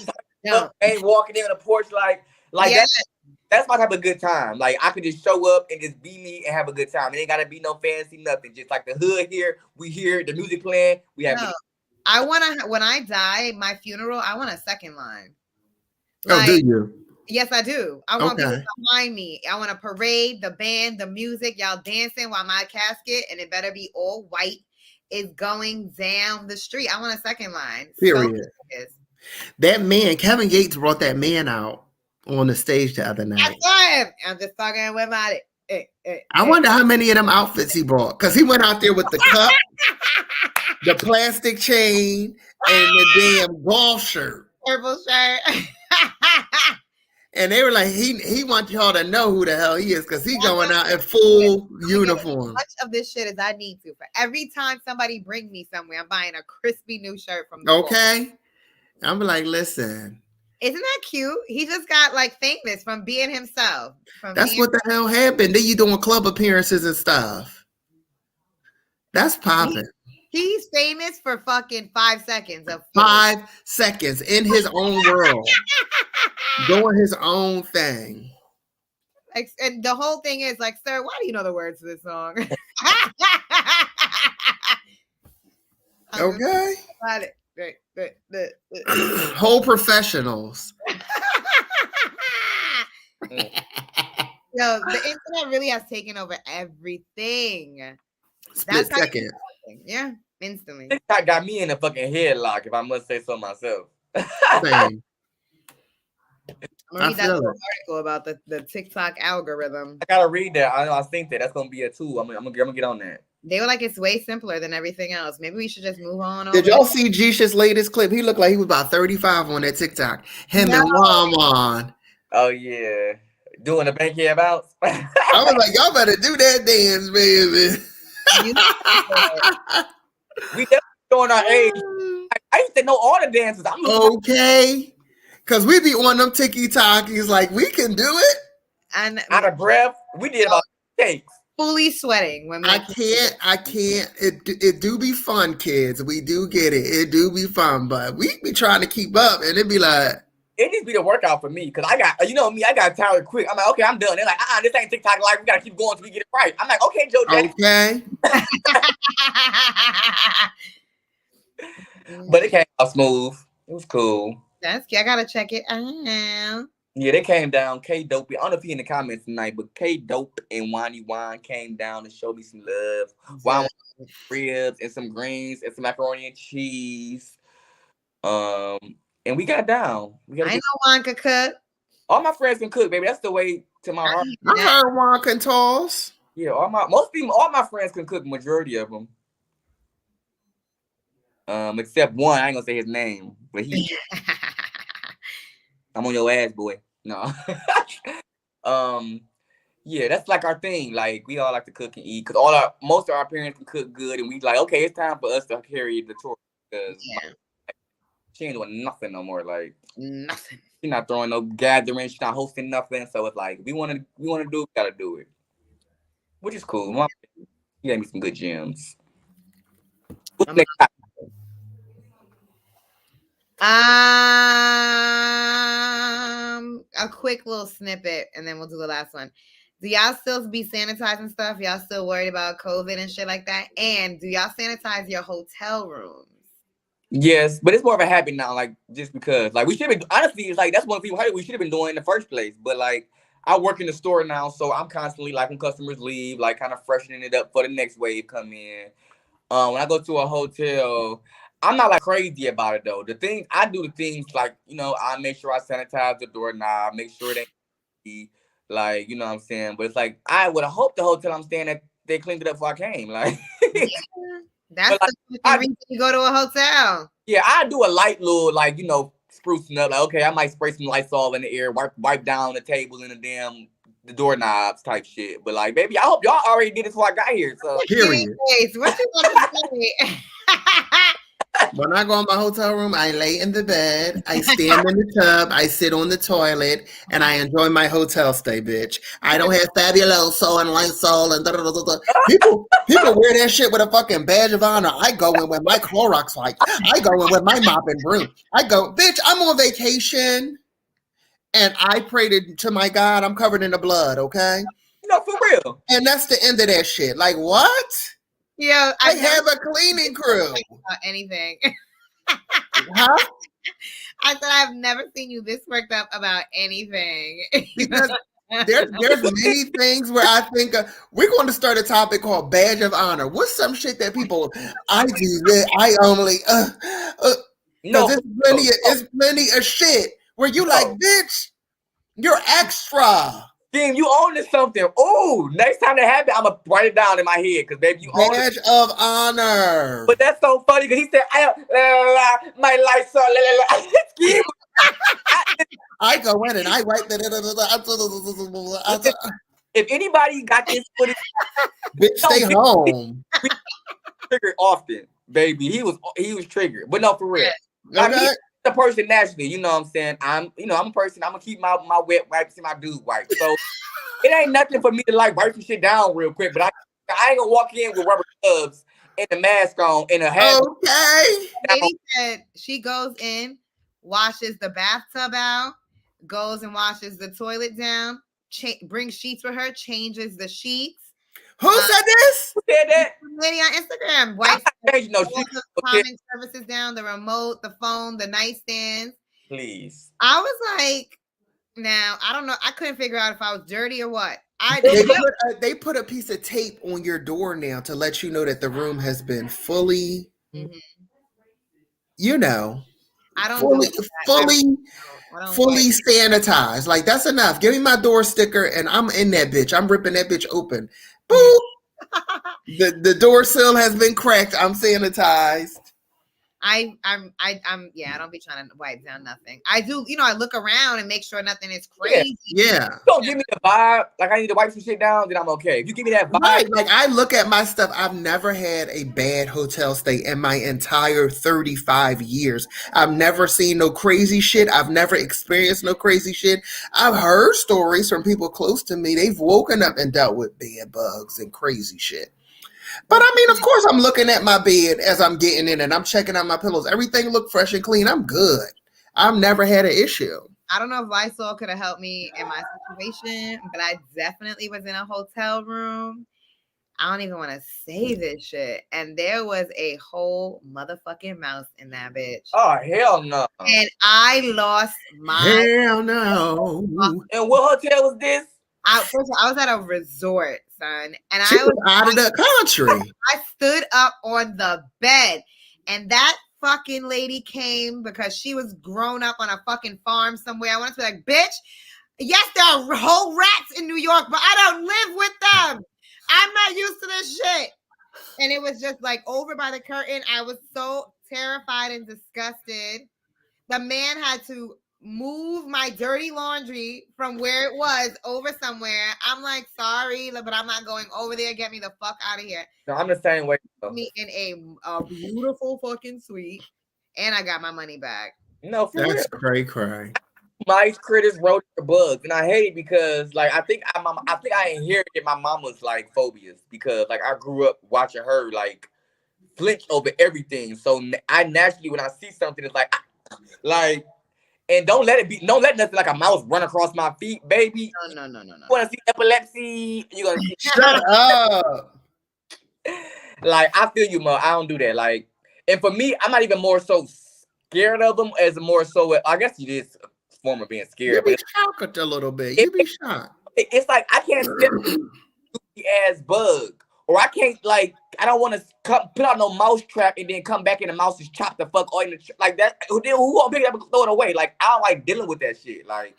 ain't walking in on the porch like that's my type of good time. Like I could just show up and just be me and have a good time. It ain't gotta be no fancy nothing. Just like the hood here, we hear the music playing, we have I want to, when I die, my funeral, I want a second line. Like, do you? Yes, I do. I want people behind me. I want a parade, the band, the music, y'all dancing while my casket, and it better be all white, is going down the street. I want a second line. Period. So that man, Kevin Gates brought that man out on the stage the other night. I saw him. I'm just talking about it. I wonder how many of them outfits he brought, because he went out there with the cup. the plastic chain, and the damn golf shirt. Purple shirt. And they were like, he wants y'all to know who the hell he is because he's going out in full uniform. As much of this shit as I need to. For every time somebody bring me somewhere, I'm buying a crispy new shirt from the Okay. I'm like, listen. Isn't that cute? He just got like famous from being himself. That's what the hell happened. Then you doing club appearances and stuff. That's popping. He's famous for fucking 5 seconds of 5 seconds in his own world, doing his own thing. And the whole thing is like, sir, why do you know the words to this song? Okay. Got it. Whole professionals. Yo, the internet really has taken over everything. Split second. Yeah, instantly. TikTok got me in a fucking headlock, if I must say so myself. Same. I'm gonna read that article about the TikTok algorithm. I gotta read that. I think that's gonna be a tool. I'm gonna get on that. They were like, it's way simpler than everything else. Maybe we should just move on. Did y'all see Jisha's latest clip? He looked like he was about 35 on that TikTok. Him and Juan. Oh yeah, doing the banky about. I was like, y'all better do that dance, baby. We definitely showing our age. I used to know all the dances. Okay. Because we be on them tiki-talkies like, we can do it. And out of breath. We did about takes. Fully sweating. When I can't. It do be fun, kids. We do get it. It do be fun. But we be trying to keep up. And it be like. It needs to be the workout for me. Because I got, you know me, I got tired quick. I'm like, okay, I'm done. They're like, this ain't TikTok life. We got to keep going until we get it right. I'm like, okay, Joe Jack. Okay. But it came out smooth. It was cool. That's cute. I gotta check it out. Yeah, they came down. K-Dope. I don't know if he in the comments tonight, but K-Dope and Wani Wine came down to show me some love. Wine with ribs and some greens and some macaroni and cheese. And we got down. I know Juan could cook. All my friends can cook, baby. That's the way to my heart. I heard Juan can toss. Yeah, all my friends can cook. Majority of them. Except one, I ain't gonna say his name, but he. I'm on your ass, boy. No. Yeah, that's like our thing. Like we all like to cook and eat because most of our parents can cook good, and we like, okay, it's time for us to carry the torch because she ain't doing nothing no more. Like nothing. She's not throwing no gatherings. She's not hosting nothing. So it's like we want to do, we gotta do it, which is cool. Mom, you gave me some good gems. What's next topic? A quick little snippet, and then we'll do the last one. Do y'all still be sanitizing stuff? Y'all still worried about COVID and shit like that? And do y'all sanitize your hotel rooms? Yes, but it's more of a habit now. Like just because, like we should have been honestly, it's like that's one thing we should have been doing in the first place. But like I work in the store now, so I'm constantly like when customers leave, like kind of freshening it up for the next wave come in. When I go to a hotel. I'm not like crazy about it though. I do the things like, you know, I make sure I sanitize the doorknob, make sure they like, you know what I'm saying? But it's like I would hope the hotel I'm staying at they cleaned it up before I came. Like that's the reason you go to a hotel. Yeah, I do a light little like, you know, sprucing up. Like, okay, I might spray some Lysol in the air, wipe down the tables and the doorknobs type shit. But like, baby, I hope y'all already did it before I got here. So period. What you want to say? When I go in my hotel room, I lay in the bed, I stand in the tub, I sit on the toilet, and I enjoy my hotel stay, bitch. I don't have Fabuloso and Lysol and da-da-da-da-da. People wear that shit with a fucking badge of honor. I go in with my Clorox wipe. I go in with my mop and broom. I go, bitch, I'm on vacation, and I pray to my God I'm covered in the blood, okay? No, for real. And that's the end of that shit. Like, what? Yeah, I have a cleaning crew. Anything. Huh? I said I've never seen you this worked up about anything. Because there's many things where I think we're going to start a topic called badge of honor. What's some shit that people I do that I only no, it's plenty of shit where you like, bitch, you're extra. Scheme, you own this something. Oh, next time that happens, I'm gonna write it down in my head because baby, you own it. Badge of honor. But that's so funny because he said, my life so Scheme. I go in and I write that. If anybody got this footage, bitch, stay home. Triggered often, baby. He was triggered, but no, for real. Like, Okay. he's the person naturally, you know what I'm saying? I'm a person. I'm gonna keep my wet wipes and my dude wipes. So it ain't nothing for me to like wipe some shit down real quick. But I ain't gonna walk in with rubber gloves and a mask on and a hat. Okay. Lady said she goes in, washes the bathtub out, goes and washes the toilet down, brings sheets with her, changes the sheets. Who said this? Who said that? Lady on Instagram. Wipes the common services down, the remote, the phone, the nightstands. Please. I was like, now I don't know. I couldn't figure out if I was dirty or what. They put a piece of tape on your door now to let you know that the room has been fully, you know, fully sanitized. Like, that's enough. Give me my door sticker and I'm in that bitch. I'm ripping that bitch open. Boop. The door sill has been cracked. I'm sanitized. I don't be trying to wipe down nothing. I do, I look around and make sure nothing is crazy. Yeah. Don't give me the vibe. Like, I need to wipe some shit down, then I'm okay. If you give me that vibe. Right. Like, I look at my stuff. I've never had a bad hotel stay in my entire 35 years. I've never seen no crazy shit. I've never experienced no crazy shit. I've heard stories from people close to me. They've woken up and dealt with bed bugs and crazy shit. But I mean, of course, I'm looking at my bed as I'm getting in and I'm checking out my pillows. Everything look fresh and clean. I'm good. I've never had an issue. I don't know if Lysol could have helped me in my situation, but I definitely was in a hotel room. I don't even want to say this shit. And there was a whole motherfucking mouse in that bitch. Oh, hell no. And I lost my... Hell no. And what hotel was this? I was at a resort, son, and she was out of the country. I stood up on the bed, and that fucking lady came because she was grown up on a fucking farm somewhere. I wanted to be like, bitch, yes, there are whole rats in New York, but I don't live with them. I'm not used to this shit. And it was just like over by the curtain. I was so terrified and disgusted. The man had to move my dirty laundry from where it was over somewhere. I'm like, sorry, but I'm not going over there. Get me the fuck out of here. No, I'm the same way. Me in a beautiful fucking suite, and I got my money back. No, for that's real. cray. Mice, critters, rodents, bugs, and I hate it because, like, I think I inherited my mama's like phobias because, like, I grew up watching her like flinch over everything. So I naturally, when I see something, it's like. And don't let nothing like a mouse run across my feet, baby. No. You want to see epilepsy? You gonna see? Shut up. Like, I feel you, Mo. I don't do that. Like, and for me, I'm not even more so scared of them as more so. I guess it is a form of being scared. You be shocked a little bit. You be shocked. It's like I can't stand the ass bug. Or I can't, like, I don't want to put out no mouse trap and then come back and the mouse is chopped the fuck on like that. Who gonna pick it up and throw it away? Like, I don't like dealing with that shit. Like,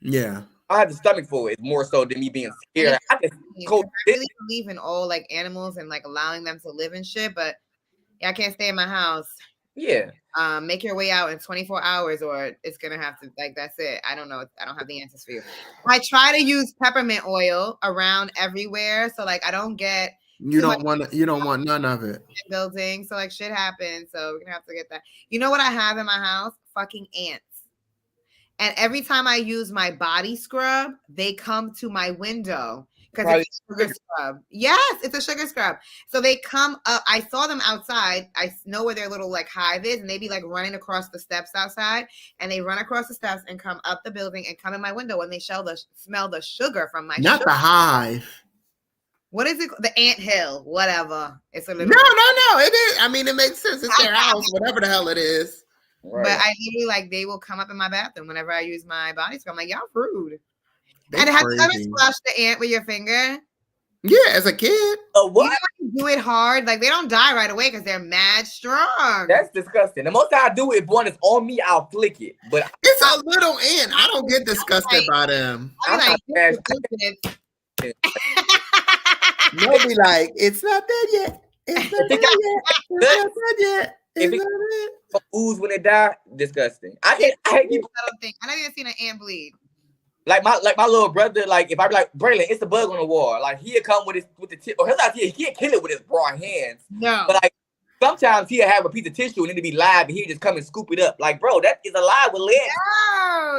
yeah. I have the stomach for it more so than me being scared. I really believe in all like animals and like allowing them to live and shit, but yeah, I can't stay in my house. Yeah. Make your way out in 24 hours or it's gonna have to, like, that's it. I don't know. I don't have the answers for you. I try to use peppermint oil around everywhere, so like I don't get you don't want none of it. Building, so like shit happens. So we're gonna have to get that. You know what I have in my house? Fucking ants. And every time I use my body scrub, they come to my window because it's a sugar scrub. Yes, it's a sugar scrub. So they come up. I saw them outside. I know where their little like hive is, and they be like running across the steps outside. And they run across the steps and come up the building and come in my window, and they smell the sugar from my. Not the hive. What is it? The ant hill, whatever. It's a little. No. It is. I mean, it makes sense. It's their house, whatever the hell it is. Right. But I literally like they will come up in my bathroom whenever I use my body scrub. I'm like, y'all rude. And have you ever squashed the ant with your finger? Yeah, as a kid. What? You do it hard. Like, they don't die right away because they're mad strong. That's disgusting. The most I do, if one is on me, I'll flick it. But it's a little ant. I don't get disgusted by them. I'm like, they'll be like, it's not dead yet. It's not dead yet. It's not dead yet. If it ooze when it die, disgusting. I hate people. I never even seen an ant bleed. Like my little brother, like if I be like, Braylon, it's a bug on the wall. Like he'll come with the tip, or he can't kill it with his broad hands. No. But like sometimes he'll have a piece of tissue and it'll be live, and he'll just come and scoop it up. Like, bro, that is alive with legs.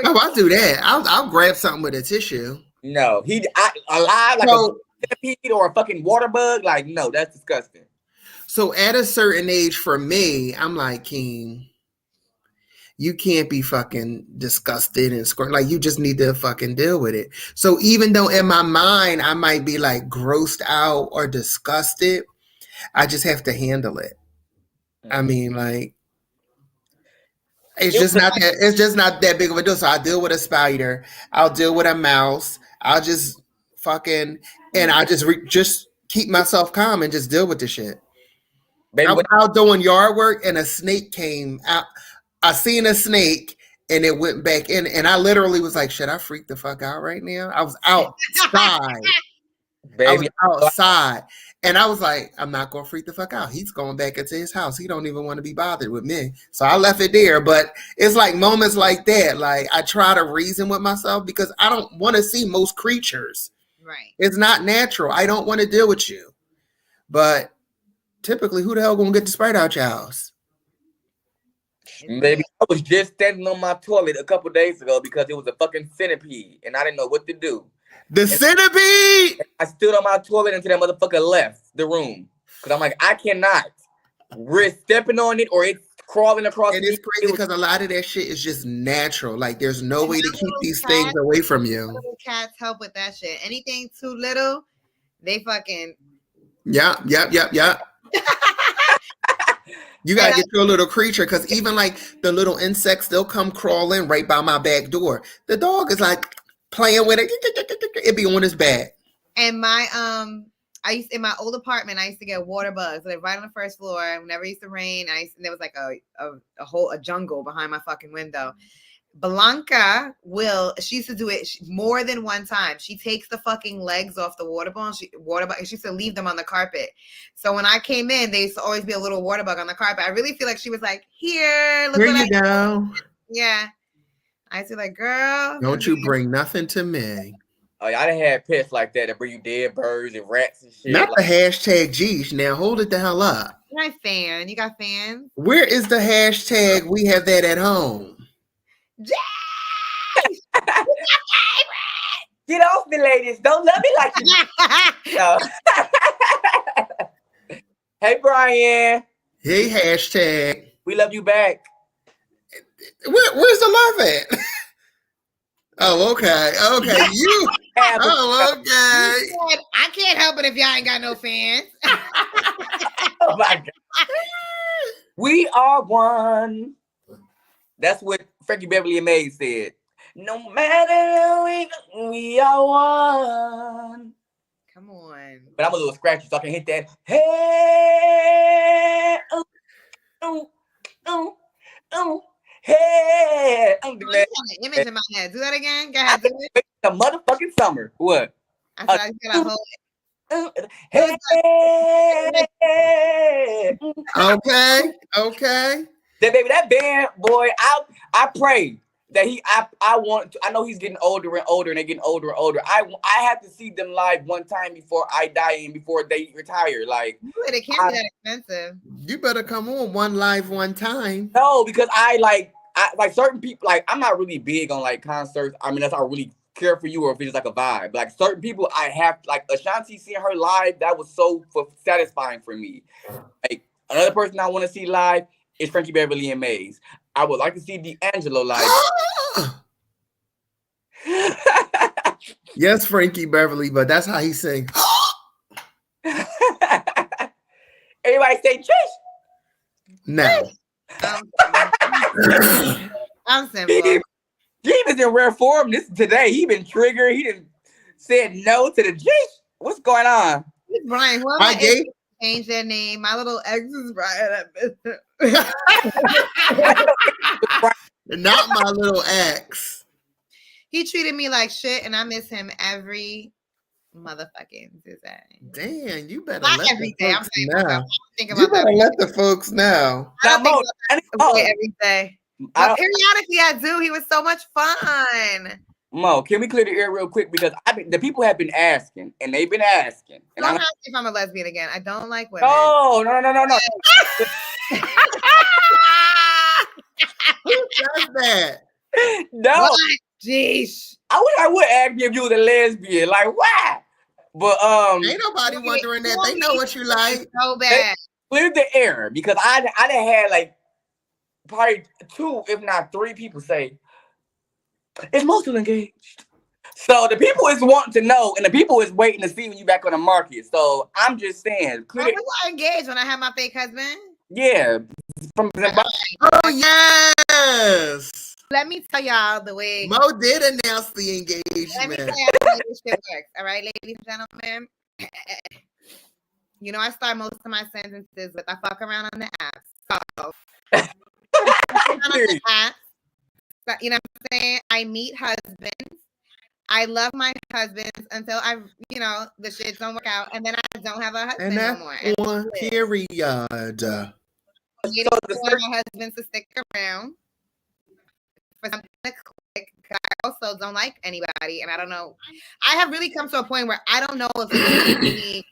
No. Oh, I'll do that. I'll grab something with a tissue. No, alive like a centipede or a fucking water bug. Like, no, that's disgusting. So at a certain age, for me, I'm like, King, you can't be fucking disgusted and squirm. Like, you just need to fucking deal with it. So even though in my mind I might be like grossed out or disgusted, I just have to handle it. I mean, like, it's just not that big of a deal. So I deal with a spider. I'll deal with a mouse. I'll just fucking, and I just keep myself calm and just deal with the shit. I was out doing yard work and a snake came out. I seen a snake and it went back in, and I literally was like, should I freak the fuck out right now? I was outside. Baby. I was outside. And I was like, I'm not going to freak the fuck out. He's going back into his house. He don't even want to be bothered with me. So I left it there. But it's like moments like that. Like, I try to reason with myself because I don't want to see most creatures. Right. It's not natural. I don't want to deal with you. But typically, who the hell going to get the spider out your house? Maybe I was just standing on my toilet a couple days ago because it was a fucking centipede and I didn't know what to do. Centipede! I stood on my toilet until that motherfucker left the room. Because I'm like, I cannot risk stepping on it or it's crawling across. And it's crazy because a lot of that shit is just natural. Like, there's no way to keep these things away from you. Little cats help with that shit. Anything too little, they fucking. Yeah. You gotta get your little creature because even like the little insects, they'll come crawling right by my back door. The dog is like playing with it. It be on his back. And in my old apartment, I used to get water bugs. So they're right on the first floor. Whenever it used to rain, there was like a jungle behind my fucking window. Blanca she used to do it more than one time. She takes the fucking legs off the water bug. She used to leave them on the carpet. So when I came in, there used to always be a little water bug on the carpet. I really feel like she was like, here you go. Yeah. I used to be like, girl. Don't you bring nothing to me. Oh, I done had pets like that bring you dead birds and rats and shit. Not the hashtag G's. Now hold it the hell up. You're a fan. You got fans? Where is the hashtag we have that at home? Get off me, ladies. Don't love me like you. No. Hey, Brian. Hey, hashtag. We love you back. Where's the love at? Oh, okay. Okay. You. Oh, okay. I can't help it if y'all ain't got no fans. Oh, my God. We are one. That's what Frankie Beverly and Maze said. No matter we are one. Come on. But I'm a little scratchy, so I can hit that. Hey, hey. I'm doing an image in my head. Do that again. Go ahead. Do it. The motherfucking summer. What? I said I gotta hold it. Hey. Okay. That band, boy, I pray that I know he's getting older and older and they're getting older and older. I have to see them live one time before I die and before they retire. Like, it can't be that expensive. You better come on one live one time. No, because I like certain people, like I'm not really big on like concerts. I mean, that's not really care for you or if it's just like a vibe. Like certain people I have, like Ashanti, seeing her live, that was so satisfying for me. Like another person I want to see live is Frankie Beverly and Maze. I would like to see D'Angelo live. Yes, Frankie Beverly, but that's how he sings. Everybody say Trish. No. I'm simple. He was in rare form today. He been triggered. He didn't said no to the Jish. What's going on? It's Brian. Who am I change their name? My little ex is Brian. Not my little ex. He treated me like shit, and I miss him every motherfucking day. Damn, you better not let every the day. folks I'm know. Think You about better that. let the folks know. I don't think about that every day. But periodically I do. He was so much fun. Mo, can we clear the air real quick? Because the people have been asking, and they've been asking. And don't ask if I'm a lesbian again. I don't like women. No. Who does that? No. What? Jeez. I wish I would ask you if you was a lesbian. Like, why? But ain't nobody wondering that. They know what you like. So bad. Clear the air, because I done had like probably 2, if not 3 people say, is Mo still engaged? So the people is wanting to know, and the people is waiting to see when you back on the market. So I'm just saying, I was engaged when I had my fake husband. Yeah, from Zimbabwe. Oh yes. Let me tell y'all the way Mo did announce the engagement. Let me tell y'all the way this shit works. All right, ladies and gentlemen. You know, I start most of my sentences with I fuck around on the app. So you know what I'm saying? I meet husbands. I love my husbands until the shit don't work out, and then I don't have a husband no more. On period. So my husband to stick around for something to click. I also don't like anybody, and I don't know. I have really come to a point where I don't know if it's being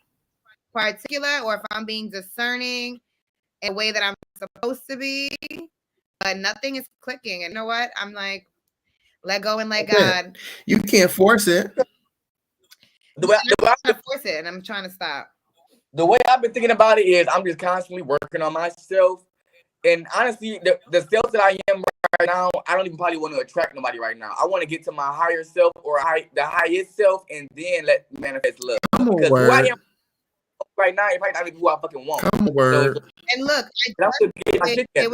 particular or if I'm being discerning in a way that I'm supposed to be, but nothing is clicking. And you know what? I'm like, let go and let God. You can't force it. The way I force it, and I'm trying to stop. The way I've been thinking about it is I'm just constantly working on myself. And honestly, the self that I am right now, I don't even probably want to attract nobody right now. I want to get to my higher self or the highest self, and then let manifest love. Because who I am right now, it probably not who I fucking want. So, and look, it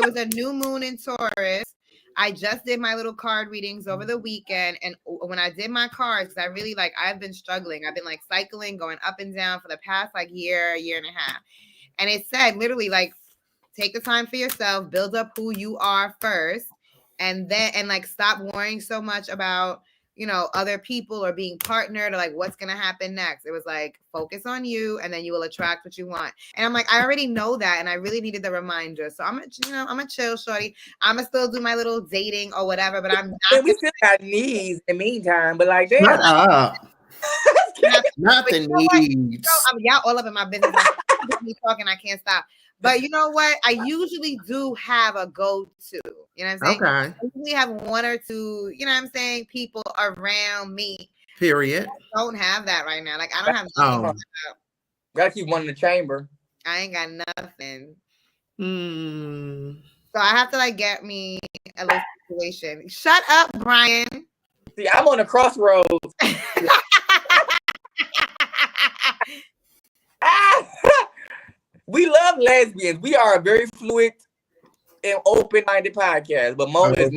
was a new moon in Taurus. I just did my little card readings over the weekend, and when I did my cards, I really I've been struggling. I've been cycling, going up and down for the past year and a half, and it said literally take the time for yourself, build up who you are first, and stop worrying so much about other people or being partnered or what's gonna happen next. It was focus on you, and then you will attract what you want. And I'm I already know that, and I really needed the reminder. So I'm a chill shorty. I'ma still do my little dating or whatever, but I'm not. We still got needs in the meantime, but damn. Shut up. Not the needs. Y'all all up in my business. Me talking, I can't stop. But you know what? I usually do have a go-to. You know what I'm saying? Okay. I usually have 1 or 2, you know what I'm saying, people around me. Period. I don't have that right now. I don't have Gotta keep one in the chamber. I ain't got nothing. So I have to get me a little situation. Shut up, Brian. See, I'm on the crossroads. We love lesbians. We are a very fluid and open-minded podcast, but Mo is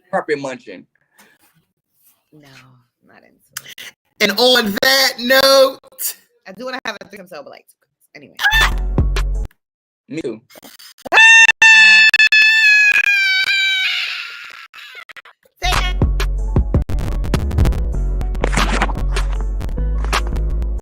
carpet munching. No, not into it. And on that note, I do want to have a threesome, but anyway. Me too.